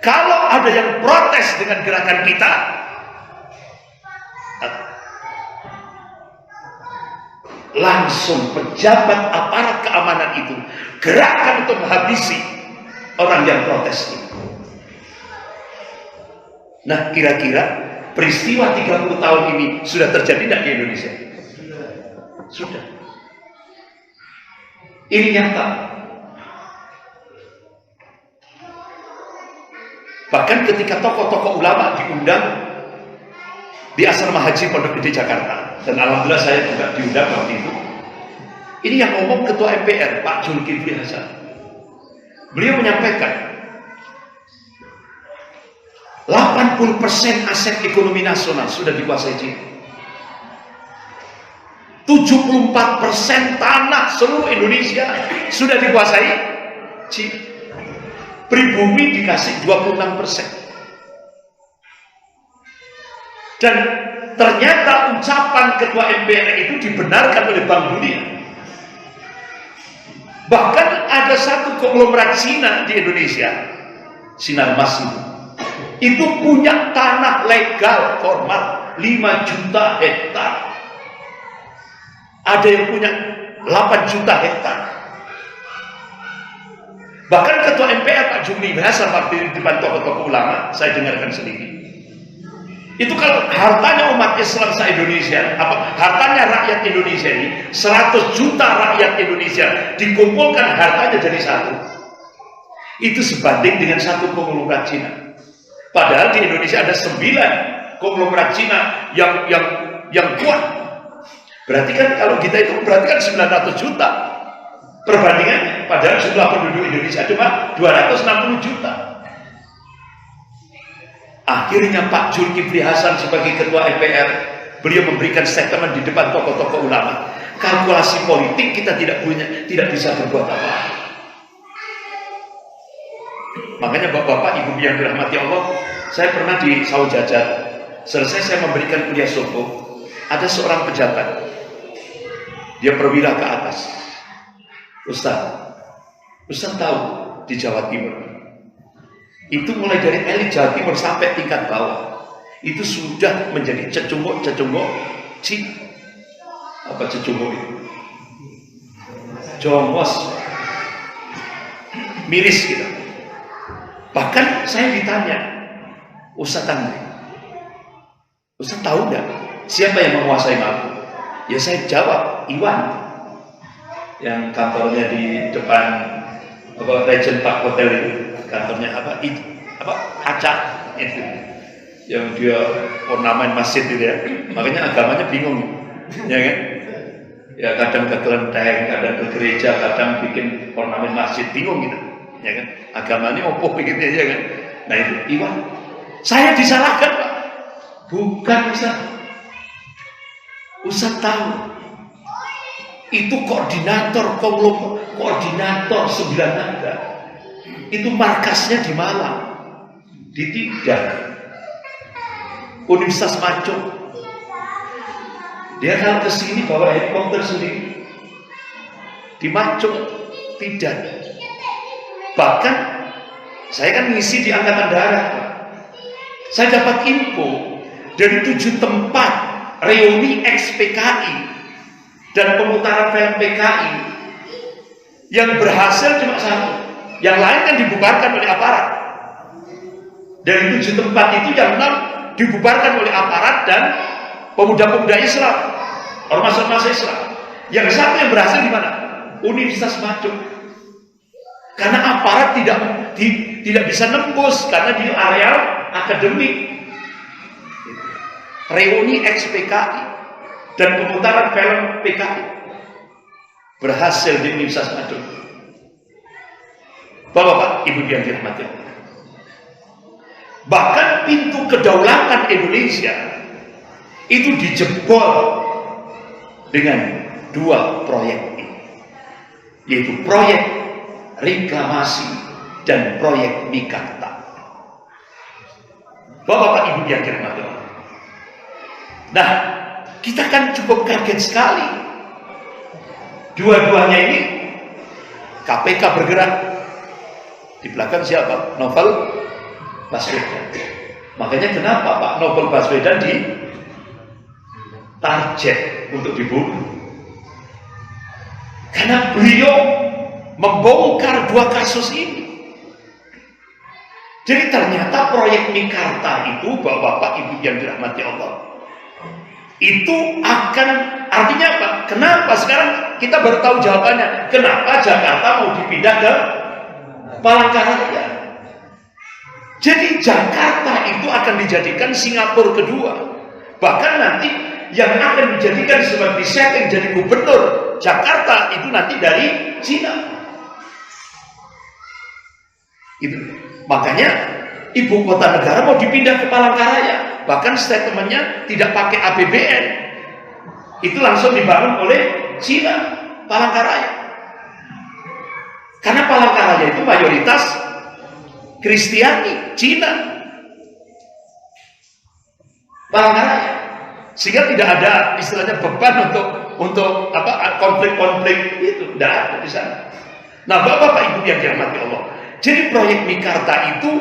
kalau ada yang protes dengan gerakan kita, langsung pejabat aparat keamanan itu gerakan untuk menghabisi orang yang protes itu. Nah, kira-kira peristiwa 30 tahun ini sudah terjadi tidak di Indonesia? Sudah. Ini nyata. Bahkan ketika tokoh-tokoh ulama diundang di Asrama Haji Pondok Gede Jakarta, dan alhamdulillah saya juga diundang waktu itu. Ini yang ngomong Ketua MPR Pak Zulkifli Hasan. Beliau menyampaikan 80% aset ekonomi nasional sudah dikuasai Cina. 74% tanah seluruh Indonesia sudah dikuasai Cina. Pribumi dikasih 26%. Dan ternyata ucapan Ketua MPR itu dibenarkan oleh Bank Dunia. Bahkan ada satu konglomerat Cina di Indonesia, Sinarmas itu punya tanah legal formal 5 juta hektar. Ada yang punya 8 juta hektar. Bahkan Ketua MPR Pak Zulkifli Hasan waktu di depan tokoh-tokoh ulama, saya dengarkan sendiri. Itu kalau hartanya umat Islam se-Indonesia, hartanya rakyat Indonesia ini, 100 juta rakyat Indonesia dikumpulkan hartanya jadi satu, itu sebanding dengan satu konglomerat Cina. Padahal di Indonesia ada 9 konglomerat Cina yang kuat. Berarti kan kalau kita itu berarti kan 900 juta perbandingannya. Padahal jumlah penduduk Indonesia cuma 260 juta. Akhirnya Pak Zulkifli Hasan sebagai Ketua MPR, beliau memberikan statement di depan tokoh-tokoh ulama. Kalkulasi politik kita tidak bisa berbuat apa-apa. Makanya bapak-bapak, ibu yang dirahmati Allah, saya pernah di Saujajat. Selesai saya memberikan kuliah subuh, ada seorang pejabat Dia perwira ke atas. Ustaz tahu di Jawa Timur itu mulai dari elit Jawa Timur sampai tingkat bawah itu sudah menjadi cecunguk Cina. Apa cecunguk itu? Jongos, miris gitu. Bahkan saya ditanya, Ustaz tahu nggak siapa yang menguasai Maluku? Ya saya jawab, Iwan, yang kantornya di depan Regent Park Hotel itu, kantornya Acak itu, yang dia ornamen masjid itu ya. Makanya agamanya bingung, ya kan? Ya kadang ke kelenteng, kadang ke gereja, kadang bikin ornamen masjid, bingung gitu, ya kan? Agamanya opo gitu ya kan? Nah itu Iwan, saya disalahkan Pak, bukan Ustaz tahu itu koordinator Sembilan Naga, itu markasnya di Malang, di Tidar, Universitas Macung. Dia kalau kesini bawa helikopter sendiri di Macung, Tidar. Bahkan saya kan ngisi di Angkatan Darat, saya dapat info dari 7 tempat reuni ex-PKI dan pemutaran film PKI yang berhasil cuma 1, yang lain kan dibubarkan oleh aparat. Dari 7 tempat itu yang 6 dibubarkan oleh aparat dan pemuda-pemuda Islam, ormas-ormas Islam. Yang 1 yang berhasil di mana? Universitas Macung. Karena aparat tidak bisa nembus karena di areal akademik. Reuni ex-PKI dan pemutaran film PKI berhasil di Universitas Macung. Bapak-bapak, Ibu yang dirahmati Allah. Bahkan pintu kedaulatan Indonesia itu dijebol dengan 2 proyek ini, yaitu proyek reklamasi dan proyek Mikarta. Bapak-bapak, Ibu yang dirahmati Allah. Nah, kita kan cukup kaget sekali. Dua-duanya ini KPK bergerak. Di belakang siapa? Novel Baswedan. Makanya kenapa Pak Novel Baswedan target untuk dibunuh? Karena beliau membongkar 2 kasus ini. Jadi ternyata proyek Mikarta itu, Bapak-bapak, Ibu yang dirahmati Allah, itu akan, artinya apa? Kenapa sekarang kita baru tahu jawabannya? Kenapa Jakarta mau dipindah ke Palangkaraya? Jadi Jakarta itu akan dijadikan Singapura kedua. Bahkan nanti yang akan dijadikan sebagai setting jadi gubernur Jakarta itu nanti dari Cina. Itu. Makanya ibu kota negara mau dipindah ke Palangkaraya. Bahkan statementnya tidak pakai APBN. Itu langsung dibangun oleh Cina, Palangkaraya. Karena Palangkaraya itu mayoritas Kristiani, Cina. Palangkaraya. Sehingga tidak ada istilahnya beban untuk konflik-konflik itu, tidak ada di sana. Nah, Bapak-bapak, Ibu yang dirahmati Allah. Jadi proyek Mikarta itu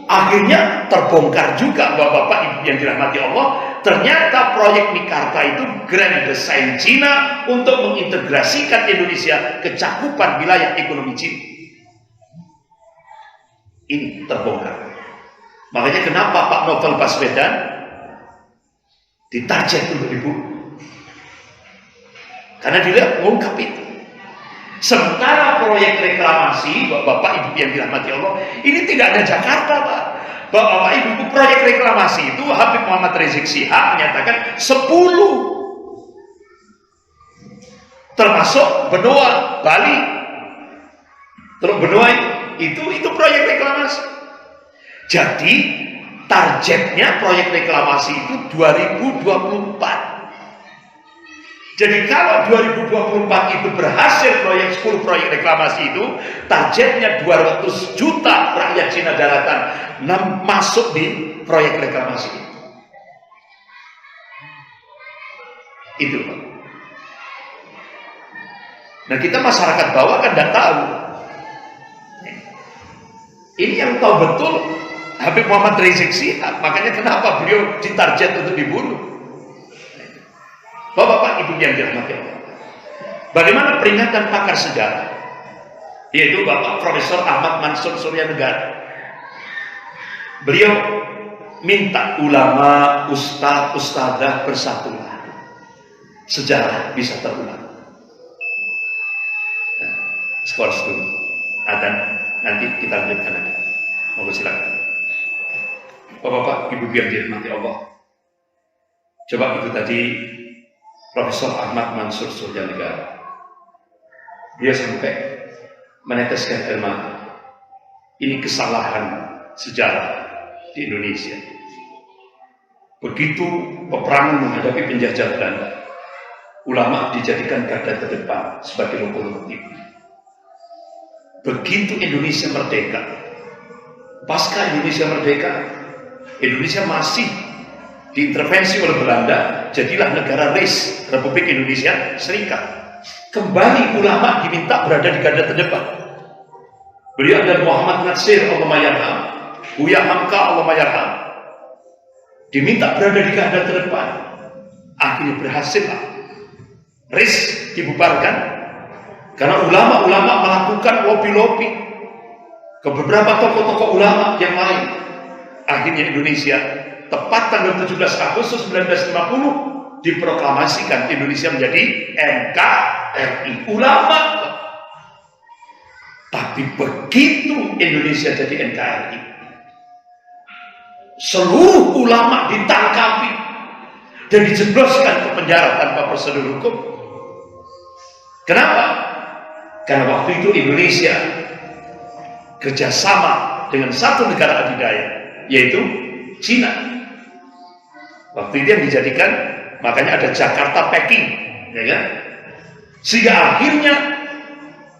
akhirnya terbongkar juga, Bapak-bapak, Ibu yang dirahmati Allah. Ternyata proyek Mikarta itu grand design Cina untuk mengintegrasikan Indonesia ke cakupan wilayah ekonomi Cina. Ini terbongkar. Makanya kenapa Pak Novel Baswedan ditarget untuk dibunuh? Karena dia mengungkap itu. Sementara proyek reklamasi, Bapak Ibu yang dirahmati Allah, ini tidak ada Jakarta, Pak. Bapak Ibu, proyek reklamasi itu Habib Muhammad Rizik Syihab menyatakan 10, termasuk benua Bali. Terus benua itu proyek reklamasi. Jadi targetnya proyek reklamasi itu 2024. Jadi kalau 2024 itu berhasil 10 proyek reklamasi itu, targetnya 200 juta rakyat Cina daratan masuk di proyek reklamasi itu. Nah, kita masyarakat bawah kan tidak tahu. Ini yang tahu betul Habib Muhammad Rizik Syihab. Makanya kenapa beliau ditarget untuk dibunuh. Bapak-bapak, ibu yang dirahmati Allah. Bagaimana peringatan pakar sejarah, yaitu Bapak Profesor Ahmad Mansur Suryanegara. Beliau minta ulama, ustadz, ustadzah bersatulah. Sejarah bisa terulang. Nah, skor dulu. Dan nanti kita lanjutkan lagi. Monggo silakan. Bapak-bapak, ibu yang dirahmati Allah. Coba itu tadi Profesor Ahmad Mansur Suryanegara. Dia sampai meneteskan air mata. Ini kesalahan sejarah di Indonesia. Begitu peperangan menghadapi penjajah Belanda, ulama dijadikan garda terdepan sebagai lokomotif. Begitu Indonesia merdeka, pasca Indonesia merdeka, Indonesia masih diintervensi oleh Belanda, jadilah negara RIS, Republik Indonesia Serikat. Kembali ulama diminta berada di garda terdepan. Beliau dan Muhammad Natsir Allahumma yarham, Buya Hamka Allahumma yarham, diminta berada di garda terdepan. Akhirnya berhasil. RIS dibubarkan karena ulama-ulama melakukan lobby-lobby ke beberapa tokoh-tokoh ulama yang lain. Akhirnya Indonesia tepat tanggal 17 Agustus 1950 diproklamasikan Indonesia menjadi NKRI. Ulama. Tapi begitu Indonesia jadi NKRI, seluruh ulama ditangkapi dan dijebloskan ke penjara tanpa prosedur hukum. Kenapa? Karena waktu itu Indonesia kerjasama dengan satu negara adidaya, yaitu Cina. Waktu itu yang dijadikan, makanya ada Jakarta Peking, ya kan? Sehingga akhirnya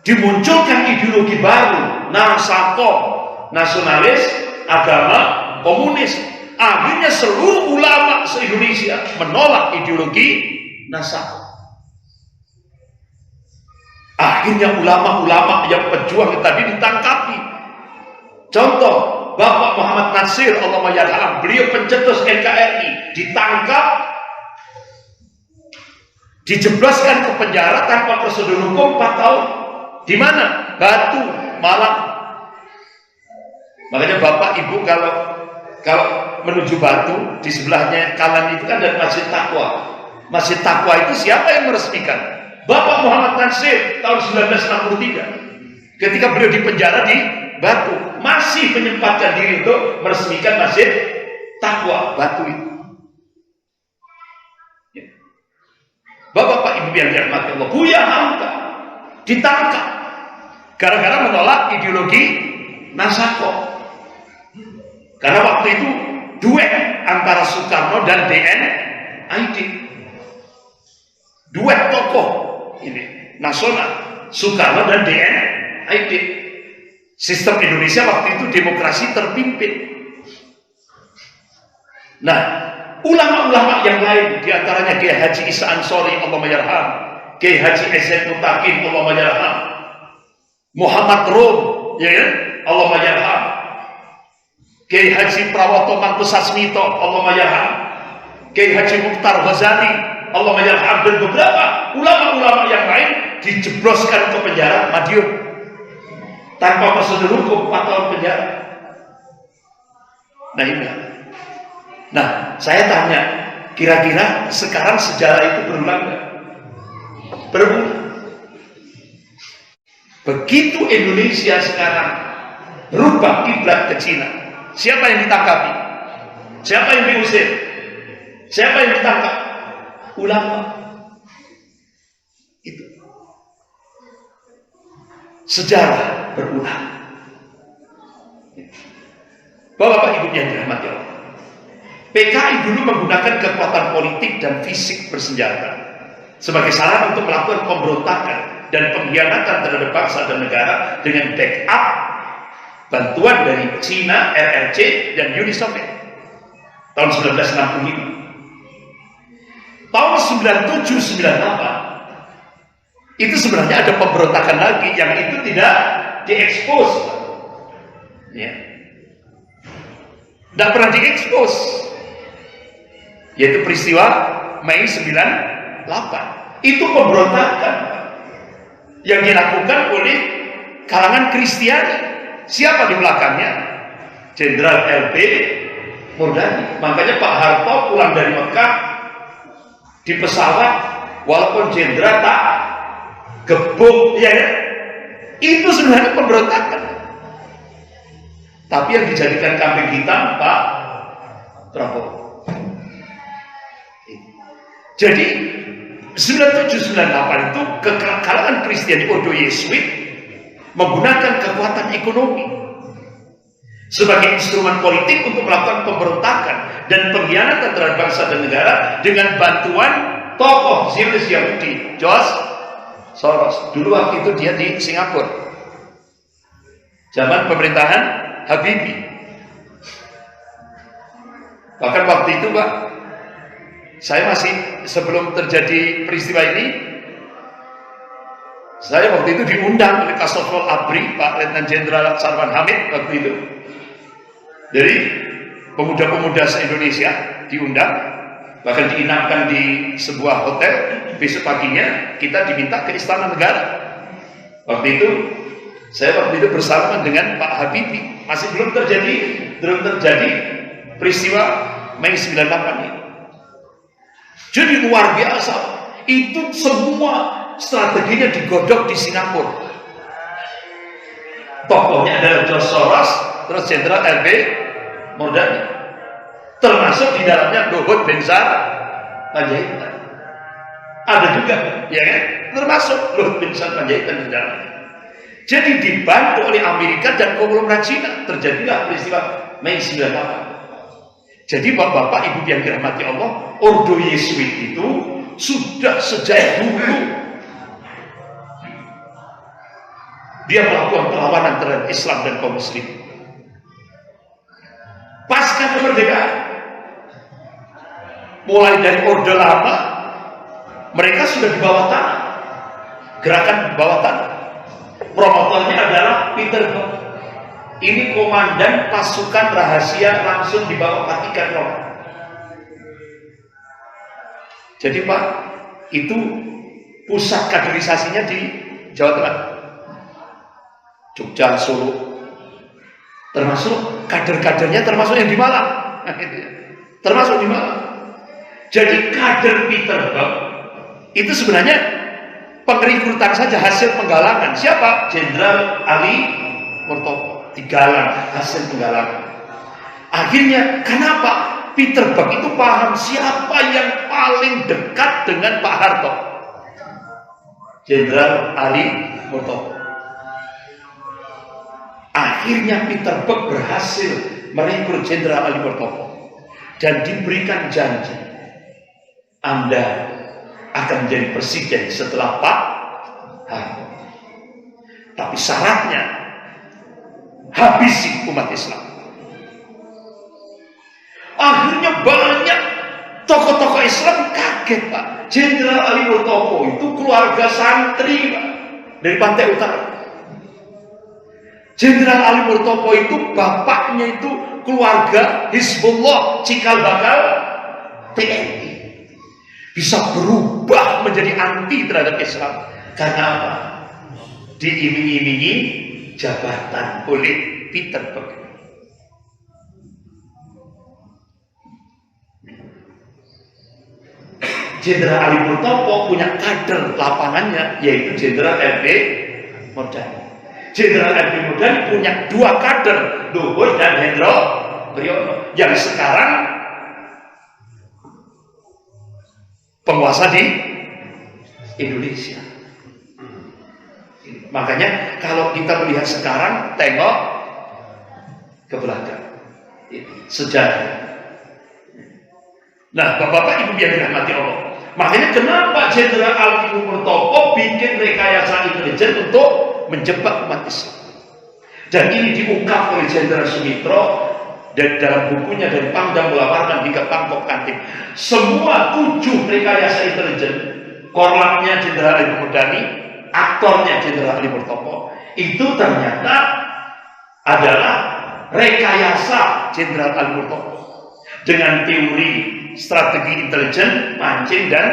dimunculkan ideologi baru, Nasakom, nasionalis, agama, komunis. Akhirnya seluruh ulama se-Indonesia menolak ideologi Nasakom. Akhirnya ulama-ulama yang pejuang tadi ditangkapi. Contoh, Bapak Muhammad Natsir Allahumma yarham, beliau pencetus NKRI, ditangkap, dijebloskan ke penjara tanpa prosedur hukum 4 tahun. Di mana? Batu, Malang. Makanya Bapak Ibu kalau menuju Batu, di sebelahnya kanan itu kan ada Masjid Taqwa. Masjid Taqwa itu siapa yang meresmikan? Bapak Muhammad Natsir tahun 1963. Ketika beliau di penjara di Batu, masih menyempatkan diri untuk meresmikan Masjid Taqwa Batu itu. Bapak Ibu yang dirahmati Allah, Buya Hamka ditangkap gara-gara menolak ideologi Nasakom. Karena waktu itu duet antara Soekarno dan DNID, duet tokoh ini nasional, Soekarno dan DNID. Sistem Indonesia waktu itu demokrasi terpimpin. Nah, ulama-ulama yang lain, diantaranya Kiai Haji Isa Ansori Allahumma yarham, Kiai Haji Ezen Mutakin Allahumma yarham, Muhammad Rum, ya kan? Allahumma yarham, Kiai Haji Prawoto Mangkusasmito Allahumma yarham, Kiai Haji Mukhtar Ghazali Allahumma yarham, dan beberapa ulama-ulama yang lain dijebloskan ke penjara Madiun tanpa prosedur hukum 4 tahun penjara. Nah ini. Nah, saya tanya, kira-kira sekarang sejarah itu berulang nggak? Berulang. Begitu Indonesia sekarang berubah kiblat ke Cina, siapa yang ditangkapi? Siapa yang diusir? Siapa yang ditangkap? Ulama. Itu. Sejarah berulang. Bapak Ibu yang dirahmati Allah, PKI dulu menggunakan kekuatan politik dan fisik bersenjata sebagai sarana untuk melakukan pemberontakan dan pengkhianatan terhadap bangsa dan negara dengan backup bantuan dari Cina, RRC, dan Uni Soviet tahun 1965. Tahun 97-98 Itu sebenarnya ada pemberontakan lagi yang itu tidak diekspos, ya, tidak pernah diekspos, yaitu peristiwa Mei 98. Itu pemberontakan yang dilakukan oleh kalangan Kristiani. Siapa di belakangnya? Jenderal LB Murdani. Makanya Pak Harto pulang dari Mekah di pesawat, walaupun jenderal tak gebuk, ya, itu sebenarnya pemberontakan. Tapi yang dijadikan kambing hitam Pak Prabowo. Jadi 9798 itu kalangan Kristiani Ordo Yesuit menggunakan kekuatan ekonomi sebagai instrumen politik untuk melakukan pemberontakan dan pengkhianatan terhadap bangsa dan negara dengan bantuan tokoh Zionis Yahudi George Soros. Dulu waktu itu dia di Singapura, zaman pemerintahan Habibie. Bahkan waktu itu Pak, saya masih sebelum terjadi peristiwa ini, saya waktu itu diundang oleh Kasatpol Abri Pak Letnan Jenderal Sarwan Hamid waktu itu. Dari pemuda-pemuda se-Indonesia diundang, bahkan diinapkan di sebuah hotel. Besok paginya kita diminta ke Istana Negara. Waktu itu saya bersalaman dengan Pak Habibie. Masih belum terjadi peristiwa Mei 98 ini. Jadi luar biasa. Itu semua strateginya digodok di Singapura. Tokohnya adalah George Soros, terus Jenderal LB Murdani, termasuk di dalamnya Luhut Binsar Panjaitan. Ada juga, ya kan? Termasuk Luhut Binsar Panjaitan di dalamnya. Jadi dibantu oleh Amerika dan konglomerat Cina, terjadilah peristiwa Mei 98. Jadi bapak-bapak, ibu yang dirahmati Allah, Ordo Yesuit itu sudah sejak dulu dia melakukan perlawanan terhadap Islam dan kaum muslim. Pasca kemerdekaan, mulai dari Orde Lama, mereka sudah di bawah tanah, gerakan di bawah tanah. Promotornya adalah Peter Buck. Ini komandan pasukan rahasia langsung di bawah Vatikan Roma. Jadi Pak, itu pusat kaderisasinya di Jawa Tengah, Jogja, Solo, termasuk kader-kadernya, termasuk yang di Malang, termasuk di Malang. Jadi kader Peter Buck itu sebenarnya pengrekrutan saja, hasil penggalangan. Siapa? Jenderal Ali Murtopo. Digalang, hasil penggalangan. Akhirnya kenapa Peter Buck itu paham siapa yang paling dekat dengan Pak Harto? Jenderal Ali Murtopo. Akhirnya Peter Buck berhasil merekrut Jenderal Ali Murtopo dan diberikan janji, Anda akan menjadi presiden setelah Pak Harto. Tapi syaratnya habisi umat Islam. Akhirnya banyak tokoh-tokoh Islam kaget Pak. Jenderal Ali Murtopo itu keluarga santri Pak, dari Pantai Utara. Jenderal Ali Murtopo itu bapaknya itu keluarga Hizbullah Cikal Bakal TNI. Bisa berubah menjadi anti terhadap Islam. Karena apa? Diiming-imingi jabatan oleh Peter Buck. Jenderal Ali Murtopo punya kader lapangannya, yaitu Jenderal LB Murdani. Jenderal LB Murdani punya dua kader, Luhut dan Hendro Priyono, yang sekarang penguasa di Indonesia. Makanya kalau kita melihat sekarang, tengok ke belakang, sejarah. Nah, bapak-bapak, ibu yang dirahmati Allah, makanya kenapa Jenderal Ali Murtopo bikin rekayasa intelijen untuk menjebak umat Islam. Dan ini diungkap oleh Jenderal Sumitro dan dalam bukunya dari Pangdam Mulawarman hingga Pangkop Kantim. Semua 7 rekayasa intelijen, korlapnya Jenderal Ali Murdani, aktornya Jenderal Ali Murtopo itu ternyata adalah rekayasa Jenderal Ali Murtopo dengan teori strategi intelijen, pancing dan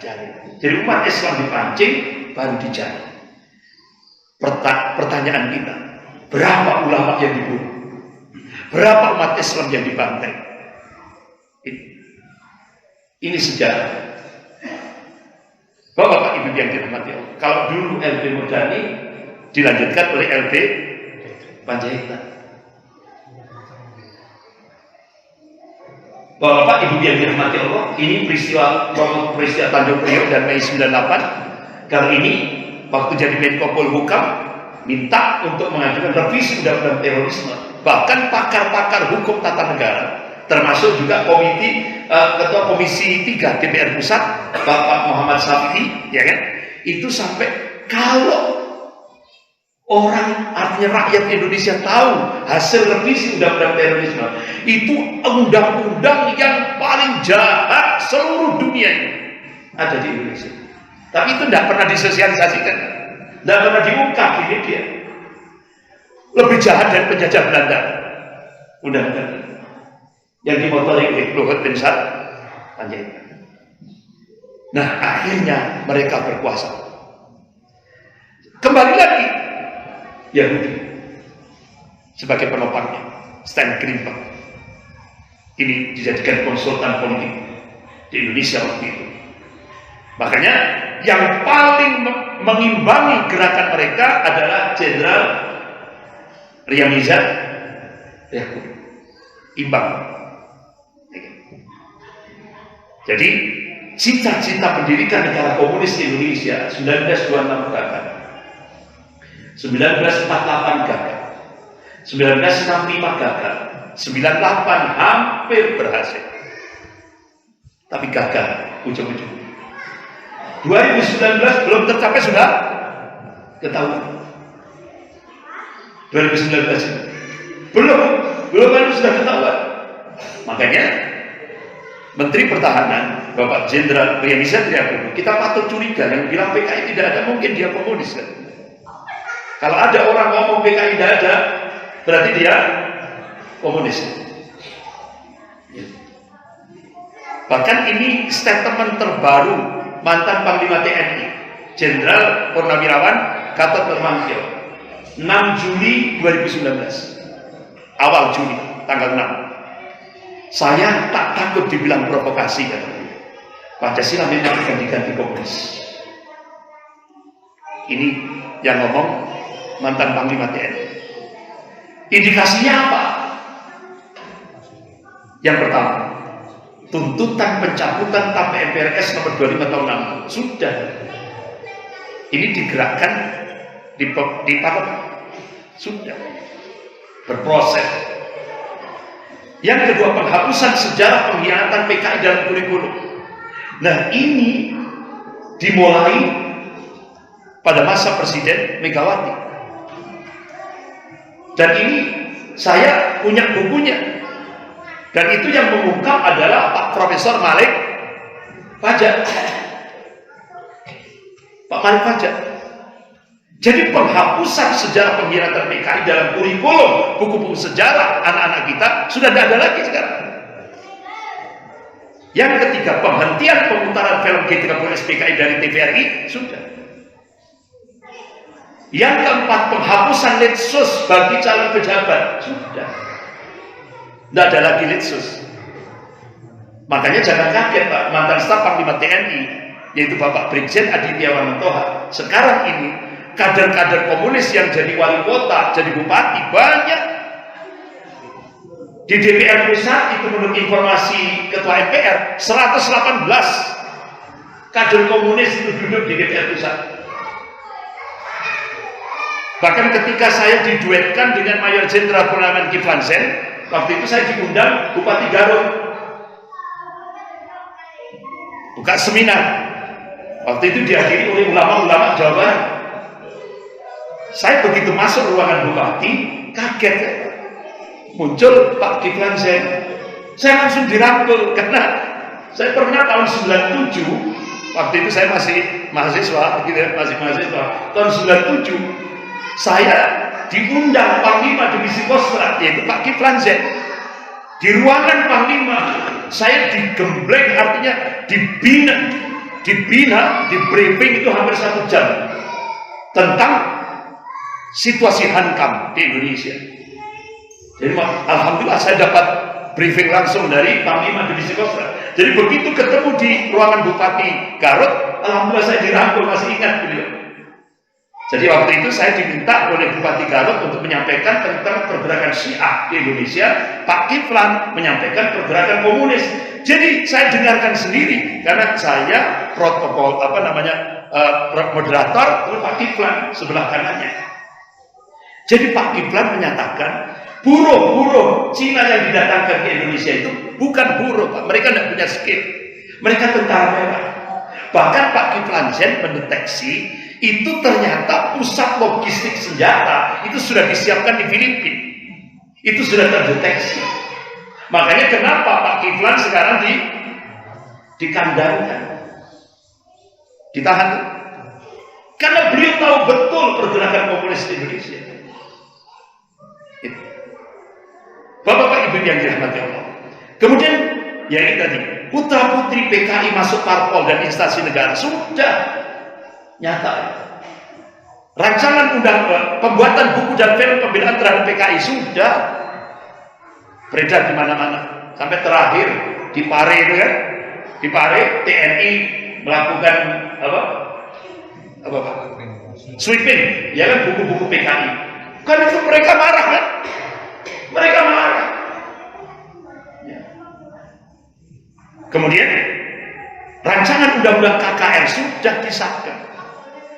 jaring. Jadi umat Islam dipancing baru dijaring. Pertanyaan kita, berapa ulama yang dibunuh? Berapa umat Islam yang dibantai? Ini sejarah. Bapak Ibu yang dirahmati Allah. Kalau dulu LB Murdani dilanjutkan oleh LB Panjaitan. Bapak Ibu yang dirahmati Allah, ini peristiwa Tanjung Priok dan Mei 98. Kali ini waktu jadi Menko Polhukam minta untuk mengajukan revisi undang-undang terorisme. Bahkan pakar-pakar hukum tata negara, termasuk juga ketua Komisi 3 DPR Pusat Bapak Muhammad Syafi'i, ya kan? Itu sampai kalau orang, artinya rakyat Indonesia tahu hasil revisi undang-undang terorisme, itu undang-undang yang paling jahat seluruh dunia ini ada di Indonesia. Tapi itu tidak pernah disosialisasikan, tidak pernah diungkap di media. Lebih jahat dari penjajah Belanda undang-undang yang dimotori oleh Luhut bin Sarpanjaitan. Nah, akhirnya mereka berkuasa. Kembali lagi Yahudi sebagai penopangnya, Stan Greenberg ini dijadikan konsultan politik di Indonesia waktu itu. Makanya yang paling mengimbangi gerakan mereka adalah Jenderal Riyamizat Yaakub, imbang. Jadi cita-cita pendidikan negara komunis Indonesia 1926 gagal, 1948 gagal, 1965 gagal, 98 hampir berhasil, tapi gagal ujung-ujung. 2019 belum tercapai sudah ketahuan. 2019 belum sudah ketahuan. Makanya Menteri Pertahanan Bapak Jenderal Riyamizat Yaakub, kita patut curiga yang bilang PKI tidak ada, mungkin dia komunis kan? Kalau ada orang ngomong PKI tidak ada, berarti dia komunis. Bahkan ini statement terbaru mantan Panglima TNI Jenderal Purnawirawan Gatot Nurmantio, 6 Juli 2019, awal Juli, tanggal 6. Saya tak takut dibilang provokasi kan? Pancasila memang akan diganti komunis. Ini yang ngomong mantan Panglima TNI. Indikasinya apa? Yang pertama, tuntutan pencabutan TAP MPRS nomor 25 tahun 60 sudah. Ini digerakkan di parlemen, sudah berproses. Yang kedua, penghapusan sejarah pengkhianatan PKI dalam kurikulum. Nah, ini dimulai pada masa Presiden Megawati. Dan ini saya punya bukunya. Dan itu yang mengungkap adalah Pak Profesor Malik Fajar. Pak Malik Fajar. Jadi penghapusan sejarah pengkhianatan PKI dalam kurikulum buku-buku sejarah anak-anak kita sudah tidak ada lagi sekarang. Yang ketiga, penghentian pemutaran film G30 SPKI dari TVRI sudah. Yang keempat, penghapusan litsus bagi calon pejabat sudah. Tidak ada lagi litsus. Makanya jangan kaget Pak, mantan staf Panglima TNI yaitu Bapak Brigjen Aditya Warmantoha sekarang ini kader-kader komunis yang jadi wali kota, jadi bupati banyak. Di DPR Pusat itu menurut informasi Ketua MPR 118 kader komunis itu duduk di DPR Pusat. Bahkan ketika saya diduetkan dengan Mayor Jenderal Purnamen Kiflan Zen, waktu itu saya diundang Bupati Garut buka seminar. Waktu itu dihadiri oleh ulama-ulama Jawa Barat. Saya begitu masuk ruangan bupati, kaget muncul Pak Kiflan Zen. Saya langsung dirangkul karena saya pernah tahun 97 waktu itu saya masih mahasiswa, gitu ya, masih mahasiswa. Tahun 97 saya diundang Panglima Divisi Kostrat, yaitu Pak Kiflan Zen. Di ruangan Panglima saya digembleng, artinya dibina, di briefing itu hampir 1 jam tentang situasi hankam di Indonesia. Jadi alhamdulillah saya dapat briefing langsung dari Panglima Divisi Kostrat. Jadi begitu ketemu di ruangan Bupati Garut, alhamdulillah saya dirangkul, masih ingat beliau. Jadi waktu itu saya diminta oleh Bupati Garut untuk menyampaikan tentang pergerakan Syiah di Indonesia. Pak Kiflan menyampaikan pergerakan komunis. Jadi saya dengarkan sendiri karena saya protokol moderator, terus Pak Kiflan sebelah kanannya. Jadi Pak Kiflan menyatakan buruh Cina yang didatangkan ke Indonesia itu bukan buruh, Pak. Mereka tidak punya skill. Mereka tentara merah. Bahkan Pak Kiflan Zen mendeteksi itu ternyata pusat logistik senjata itu sudah disiapkan di Filipina. Itu sudah terdeteksi. Makanya kenapa Pak Kiflan sekarang dikandangkan, ditahan? Karena beliau tahu betul pergerakan komunis di Indonesia. Bapak-bapak ibu yang dirahmati Allah. Kemudian ya ini tadi, putra putri PKI masuk parpol dan instansi negara sudah nyata. Rancangan pembuatan buku dan film pembelaan terhadap PKI sudah beredar di mana-mana. Sampai terakhir di Pare itu kan, di Pare TNI melakukan sweeping, ya kan, buku-buku PKI. Kan itu mereka marah kan? Mereka marah. Ya. Kemudian rancangan undang-undang KKR sudah disahkan.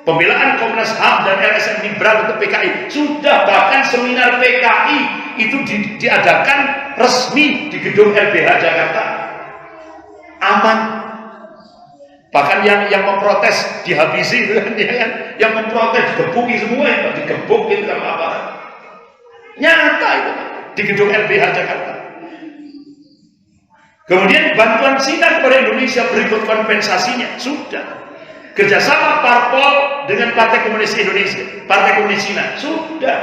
Pembelaan Komnas HAM dan LSM Liberal untuk PKI sudah, bahkan seminar PKI itu diadakan resmi di gedung LBH Jakarta. Aman. Bahkan yang memprotes dihabisi, ya kan? Yang memprotes digebuki semua, digebuk itu sama apa? Nyata itu di gedung LBH Jakarta. Kemudian bantuan Cina kepada Indonesia berikut kompensasinya sudah. Kerjasama parpol dengan Partai Komunis Indonesia, Partai Komunis Cina sudah.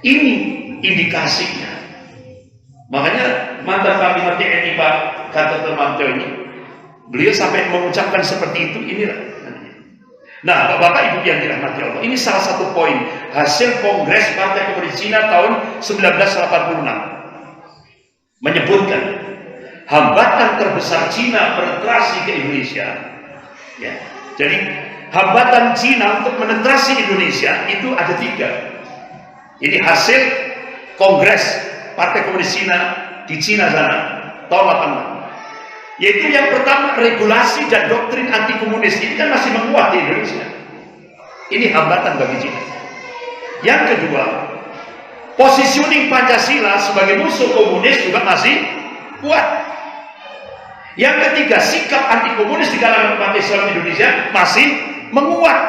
Ini indikasinya. Makanya mantan Panglima TNI Pak Gatot Nurmantio ini, beliau sampai mengucapkan seperti itu. Inilah. Nah, Bapak Ibu yang dirahmati Allah, ini salah satu poin hasil Kongres Partai Komunis Cina tahun 1986 menyebutkan hambatan terbesar Cina penetrasi ke Indonesia. Ya. Jadi hambatan Cina untuk penetrasi Indonesia itu ada 3. Ini hasil Kongres Partai Komunis Cina di Cina sana tahun 86. Yaitu yang pertama, regulasi dan doktrin anti komunis ini kan masih menguat di Indonesia. Ini hambatan bagi Cina. Yang kedua, positioning Pancasila sebagai musuh komunis juga masih kuat. Yang ketiga, sikap anti komunis di kalangan umat Islam Indonesia masih menguat.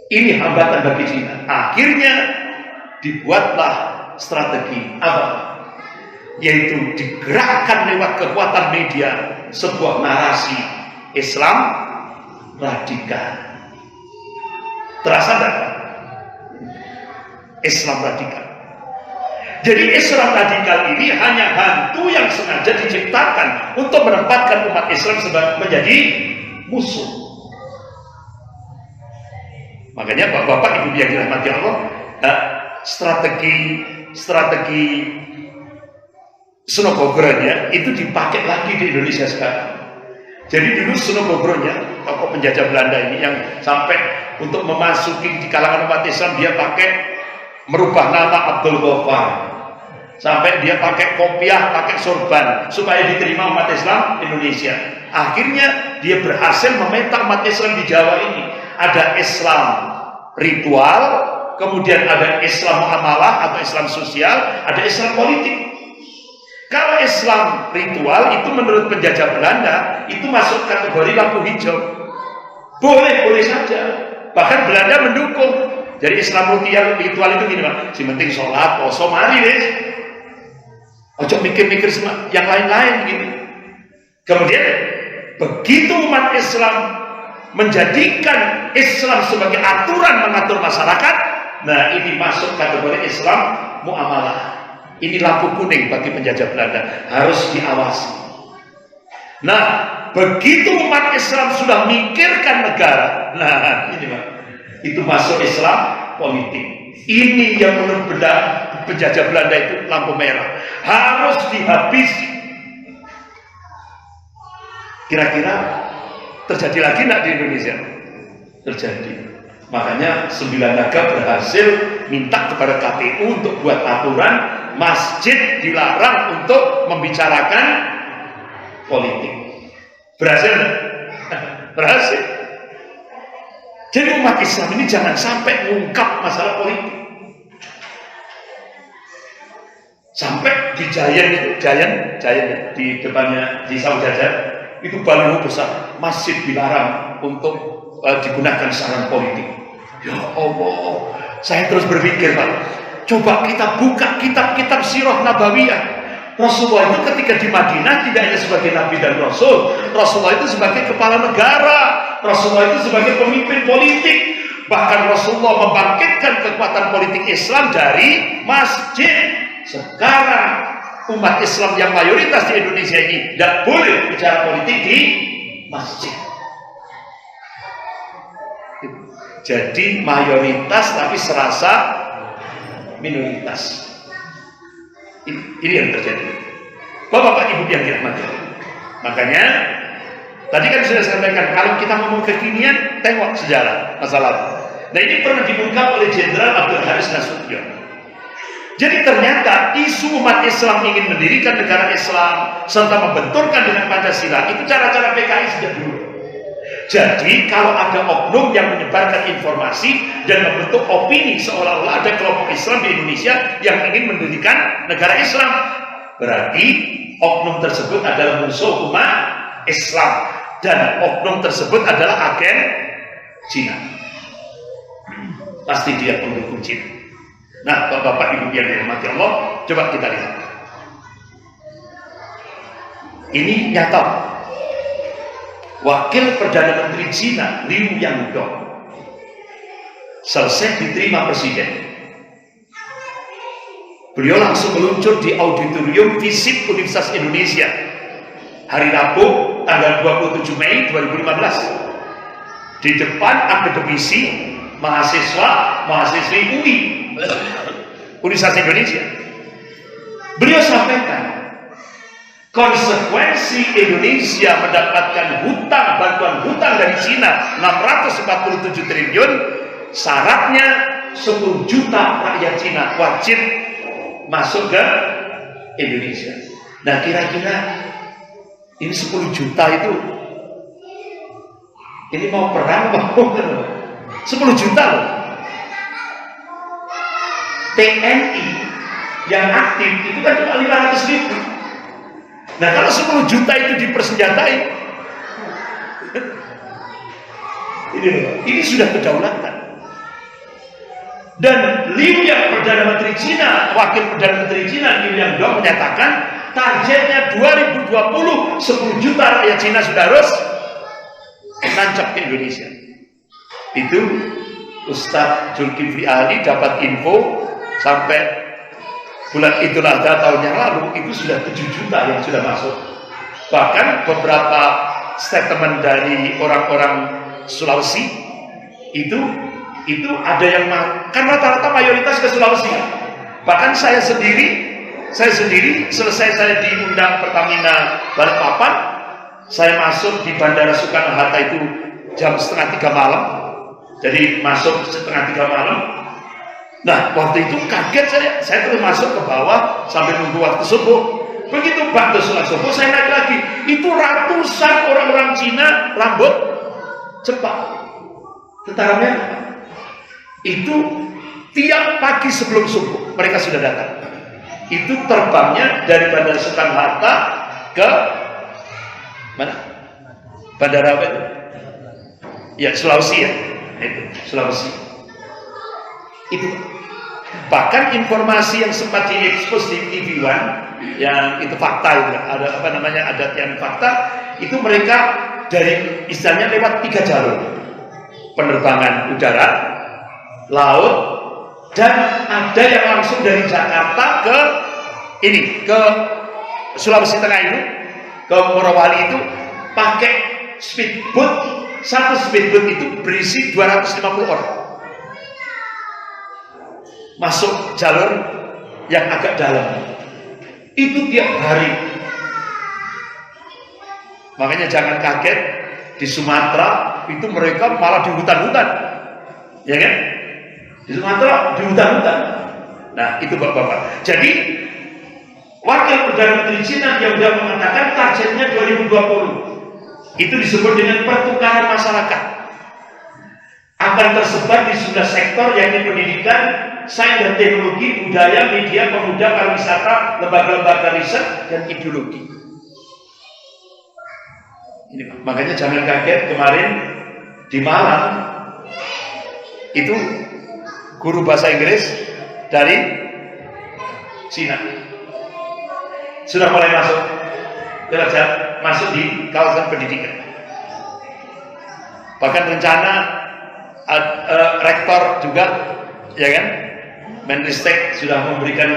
Ini hambatan bagi Cina. Akhirnya dibuatlah strategi apa? Yaitu digerakkan lewat kekuatan media sebuah narasi Islam radikal. Terasa enggak? Islam radikal. Jadi Islam radikal ini hanya hantu yang sengaja diciptakan untuk menempatkan umat Islam menjadi musuh. Makanya Bapak Ibu yang dirahmati Allah, strategi Senogogronya itu dipakai lagi di Indonesia sekarang. Jadi dulu Senogogronya, tokoh penjajah Belanda ini yang sampai untuk memasuki di kalangan umat Islam dia pakai merubah nama Abdul Ghaffar, sampai dia pakai kopiah, pakai sorban supaya diterima umat Islam Indonesia. Akhirnya dia berhasil memeta umat Islam di Jawa ini. Ada Islam ritual, kemudian ada Islam muamalah atau Islam sosial, ada Islam politik. Kalau Islam ritual itu menurut penjajah Belanda itu masuk kategori lampu hijau. Boleh saja. Bahkan Belanda mendukung. Jadi Islam ritual itu gini, Pak. Si penting sholat, poso, mari wis. Ojo mikir-mikir yang lain-lain gitu. Kemudian begitu umat Islam menjadikan Islam sebagai aturan mengatur masyarakat, nah ini masuk kategori Islam muamalah. Ini lampu kuning bagi penjajah Belanda, harus diawasi. Nah, begitu umat Islam sudah mikirkan negara, nah ini Pak, itu masuk Islam politik. Ini yang menurut penjajah Belanda itu lampu merah, harus dihabisi. Kira-kira terjadi lagi nggak di Indonesia? Terjadi. Makanya 9 naga berhasil minta kepada KPU untuk buat aturan masjid dilarang untuk membicarakan politik. Berhasil nggak? Berhasil. Jadi umat Islam ini jangan sampai mengungkap masalah politik. Sampai di Giant di depannya di Saujajar itu baliho besar, masjid dilarang untuk digunakan sarana politik. Ya Allah, saya terus berpikir Pak, coba kita buka kitab-kitab sirah nabawiyah. Rasulullah itu ketika di Madinah tidak hanya sebagai Nabi dan Rasul, Rasulullah itu sebagai kepala negara, Rasulullah itu sebagai pemimpin politik. Bahkan Rasulullah membangkitkan kekuatan politik Islam dari masjid. Sekarang umat Islam yang mayoritas di Indonesia ini tidak boleh bicara politik di masjid. Jadi mayoritas tapi serasa minoritas. Ini yang terjadi. Bapak-bapak Ibu yang dirahmati. Makanya tadi kan sudah saya sampaikan, kalau kita ngomong kekinian, tengok sejarah masa lalu. Nah ini pernah diungkap oleh Jenderal Abdul Haris Nasution. Jadi ternyata isu umat Islam ingin mendirikan negara Islam serta membenturkan dengan Pancasila itu cara-cara PKI sejak dulu. Jadi kalau ada oknum yang menyebarkan informasi dan membentuk opini seolah-olah ada kelompok Islam di Indonesia yang ingin mendirikan negara Islam, berarti oknum tersebut adalah musuh umat Islam dan oknum tersebut adalah agen Cina. Pasti dia pendukung Cina. Nah, Bapak Ibu yang dirahmati Allah, coba kita lihat. Ini nyata. Wakil Perdana Menteri Cina Liu Yangdong selesai diterima presiden. Beliau langsung meluncur di auditorium FISIP Universitas Indonesia hari Rabu tanggal 27 Mei 2015 di depan akademisi mahasiswi UI Universitas Indonesia. Beliau sampaikan konsekuensi Indonesia mendapatkan bantuan hutang dari Cina 647 triliun, syaratnya 10 juta rakyat Cina wajib masuk ke Indonesia. Nah kira-kira ini 10 juta itu ini mau perang apa? 10 juta loh. TNI yang aktif itu kan cuma 500 ribu. Nah kalau 10 juta itu dipersenjatai, ini sudah kedaulatan. Dan Liu yang Perdana Menteri Cina, Wakil Perdana Menteri Cina Liu Yangdong menyatakan targetnya 2020 10 juta rakyat Cina sudah harus nancap ke Indonesia. Itu Ustadz Zulkifli Ali dapat info sampai bulan Idul Adha tahun yang lalu itu sudah 7 juta yang sudah masuk. Bahkan beberapa statement dari orang-orang Sulawesi itu ada yang kan rata-rata mayoritas ke Sulawesi. Bahkan saya sendiri selesai saya diundang Pertamina Balikpapan, saya masuk di Bandara Soekarno-Hatta itu jam 2:30 malam. Jadi masuk 2:30 malam. Nah waktu itu kaget saya terus masuk ke bawah sambil nunggu waktu subuh. Begitu waktu sholat subuh saya naik lagi, itu ratusan orang-orang Cina rambut cepat, tentara merah. Itu tiap pagi sebelum subuh mereka sudah datang. Itu terbangnya dari Bandara Soekarno-Hatta ke mana? Bandara apa itu? Ya Sulawesi ya, itu Sulawesi. Itu bahkan informasi yang sempat diekspos di TV One yang itu fakta itu ada apa namanya ada tiang fakta itu mereka dari istilahnya lewat 3 jalur. Penerbangan udara, laut, dan ada yang langsung dari Jakarta ke Sulawesi Tengah itu, ke Morowali itu pakai speedboat. Satu speedboat itu berisi 250 orang. Masuk jalur yang agak dalam. Itu tiap hari. Makanya jangan kaget, di Sumatera itu mereka malah di hutan-hutan, ya kan? Di Sumatera di hutan-hutan. Nah, itu bapak-bapak. Jadi Wakil Perdana Menteri Cina yang sudah mengatakan targetnya 2020 itu disebut dengan pertukaran masyarakat, akan tersebar di sejumlah sektor yakni pendidikan, sains dan teknologi, budaya, media, pemuda, pariwisata, lembaga-lembaga riset, dan ideologi. Ini, makanya jangan kaget kemarin di Malang itu guru bahasa Inggris dari Cina sudah mulai masuk di kawasan pendidikan. Bahkan rencana rektor juga, ya kan, Menristek sudah memberikan,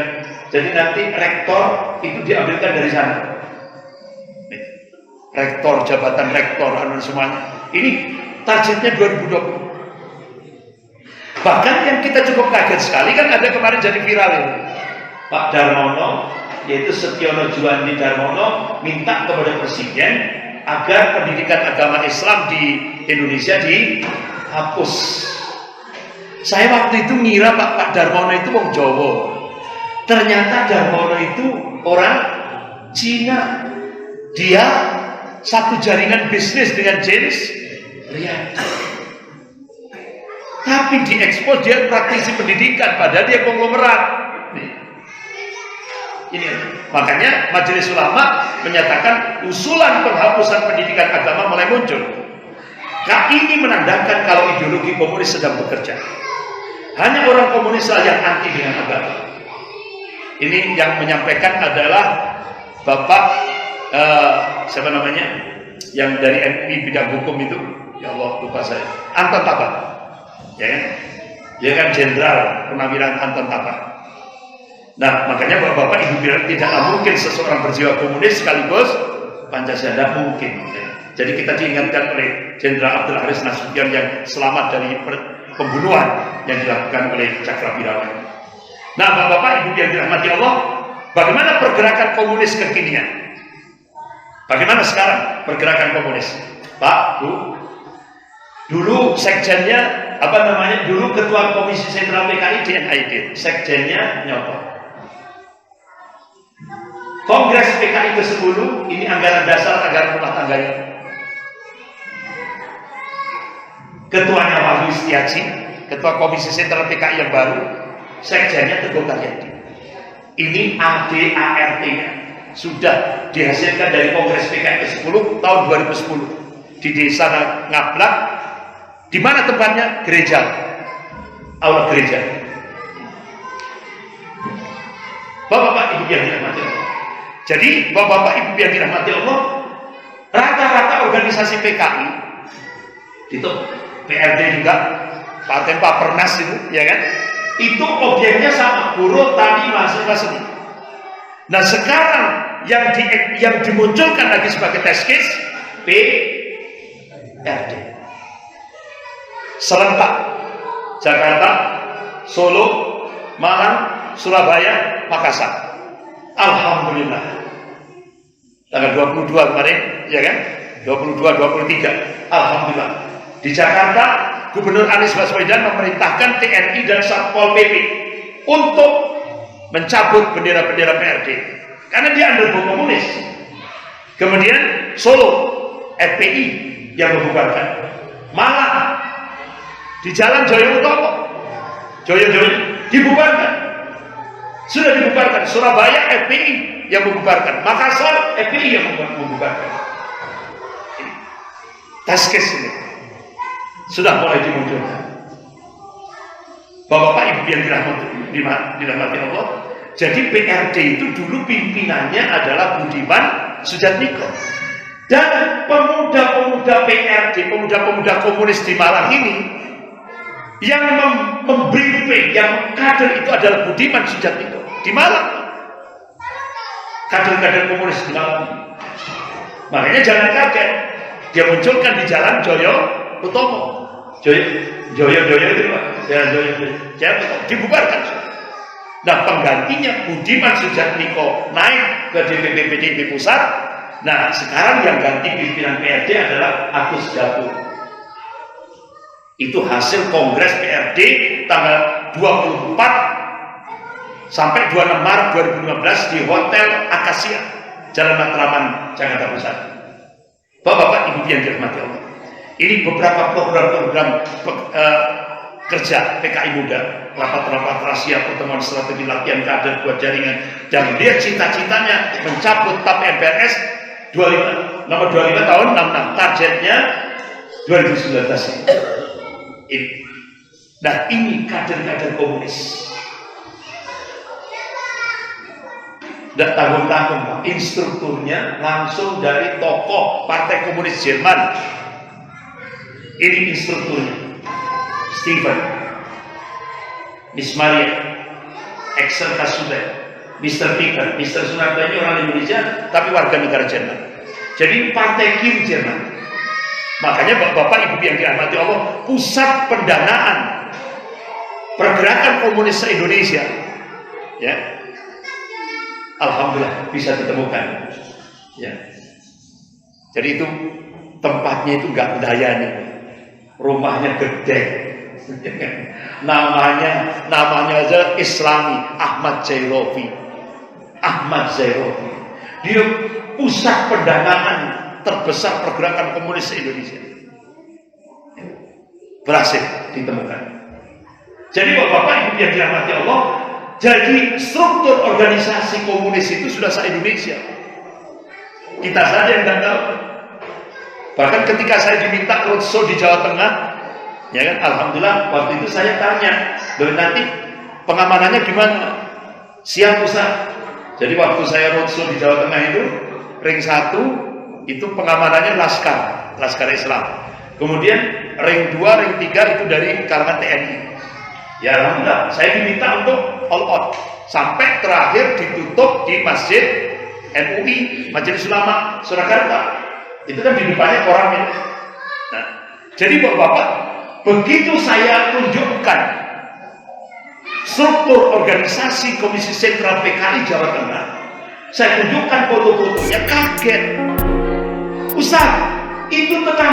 jadi nanti rektor itu diambilkan dari sana. Rektor, jabatan rektor, semuanya. Ini targetnya 2020. Bahkan yang kita cukup kaget sekali kan ada kemarin jadi viral ini. Pak Darmono, yaitu Setiono Juwandi Darmono, minta kepada Presiden agar pendidikan agama Islam di Indonesia dihapus. Saya waktu itu ngira Pak Darmono itu wong Jawa. Ternyata Darmono itu orang Cina. Dia satu jaringan bisnis dengan James Riyadi. Tapi diekspos dia praktisi pendidikan, padahal dia konglomerat. Ini makanya Majelis Ulama menyatakan usulan penghapusan pendidikan agama mulai muncul. Ini menandakan kalau ideologi komunis sedang bekerja. Hanya orang komunis saja yang anti dengan agama. Ini yang menyampaikan adalah Bapak siapa namanya? Yang dari MUI bidang hukum itu, ya Allah lupa saya. Anton Tapak. Ya kan? Dia kan jenderal pernawiran Anton Tapak. Nah, makanya Bapak Ibu bilang tidaklah mungkin seseorang berjiwa komunis sekaligus Pancasila, mungkin. Jadi kita diingatkan oleh Jenderal Abdul Haris Nasution yang selamat dari pembunuhan yang dilakukan oleh Cakrawirawan. Nah, Bapak Ibu yang dirahmati Allah, bagaimana pergerakan komunis kekinian? Bagaimana sekarang pergerakan komunis? Pak, Bu, dulu sekjennya dulu Ketua Komisi Sentral PKI DNAID, sekjennya nyopot. Kongres PKI ke-10 ini anggaran dasar, anggaran rumah tangganya. Ketuanya Wahyu Setiaji, Ketua Komisi Sentral PKI yang baru, sekjennya Teguh Karyadi. Ini ADART-nya sudah dihasilkan dari Kongres PKI ke-10 tahun 2010 di Desa Ngablak. Di mana tempatnya? Gereja, aula gereja. Bapak-bapak Ibu yang dirahmati Allah. Jadi Bapak-bapak Ibu yang dirahmati Allah, rata-rata organisasi PKI itu PRD juga, Partai Papernas itu, ya kan? Itu objeknya sama, buruh, tani, mahasiswa seni. Nah sekarang yang dimunculkan lagi sebagai test case PRD. Serentak Jakarta, Solo, Malang, Surabaya, Makassar. Alhamdulillah. Tanggal 22 kemarin, ya kan? 22, 23. Alhamdulillah. Di Jakarta, Gubernur Anies Baswedan memerintahkan TNI dan Satpol PP untuk mencabut bendera-bendera PRD karena dia undergo komunis. Kemudian Solo, FPI yang membubarkan. Malang di Jalan Joyo Utomo, Joyo dibubarkan, sudah dibubarkan. Surabaya FPI yang membubarkan, Makassar FPI yang membubarkan. Taskes ini sudah mulai dimunculkan. Bapak-bapak Ibu yang dirahmati Allah. Jadi PRD itu dulu pimpinannya adalah Budiman Sujatmiko. Dan pemuda-pemuda PRD, pemuda-pemuda komunis di Malang ini, yang membriefing, yang kader itu adalah Budiman Sujatmiko di Malang. Kader-kader komunis di Malang. Makanya jangan kaget, dia munculkan di Jalan Joyo Utomo. Joyo itu Pak. Jalan Joyo Utomo dibubarkan. Nah, penggantinya Budiman Sujatmiko naik ke DPP PDIP pusat. Nah, sekarang yang ganti pimpinan PRD adalah Agus Jabur. Itu hasil Kongres PRD tanggal 24 sampai 26 Maret 2015 di Hotel Akasia, Jalan Matraman, Jakarta Pusat. Bapak-bapak, Ibu yang dirahmati Allah. Ini beberapa program-program kerja PKI Muda, rapat-rapat rahasia, pertemuan strategi latihan kader buat jaringan, dan dia cita-citanya mencabut TAP MPRS 25, nomor 25 tahun 66, targetnya 2019 ini. Nah, ini kader-kader komunis. Tidak tanggung-tanggung, Pak. Instrukturnya langsung dari tokoh Partai Komunis Jerman. Ini instrukturnya. Steven, Miss Maria, Axel Kasuda, Mr. Peter, Mr. Sunarto ini orang Indonesia tapi warga negara Jerman. Jadi partai kiri Jerman. Makanya Bapak Ibu yang dirahmati Allah, pusat pendanaan pergerakan komunis se-Indonesia, ya, alhamdulillah bisa ditemukan. Ya. Jadi itu tempatnya itu nggak melayani, rumahnya gede. namanya aja Islami, Ahmad Zairofi. Dia pusat pendanaan terbesar pergerakan komunis Indonesia. Berhasil ditemukan. Jadi Bapak Ibu yang dirahmati Allah, jadi struktur organisasi komunis itu sudah se-Indonesia. Kita saja yang tidak tahu. Bahkan ketika saya diminta roadshow di Jawa Tengah, ya kan, alhamdulillah waktu itu saya tanya, nanti pengamanannya gimana? Siap Ustaz. Jadi waktu saya roadshow di Jawa Tengah itu, ring 1 itu pengamanannya Laskar Islam. Kemudian ring 2, ring 3 itu dari kalangan TNI. Ya alhamdulillah, saya diminta untuk all out sampai terakhir ditutup di Masjid MUI, Majelis Ulama Surakarta. Itu kan di depannya koran itu. Nah, jadi Bapak, begitu saya tunjukkan struktur organisasi Komisi Sentral PKI Jawa Tengah, saya tunjukkan foto-fotonya, kaget. Ustaz, itu tetangga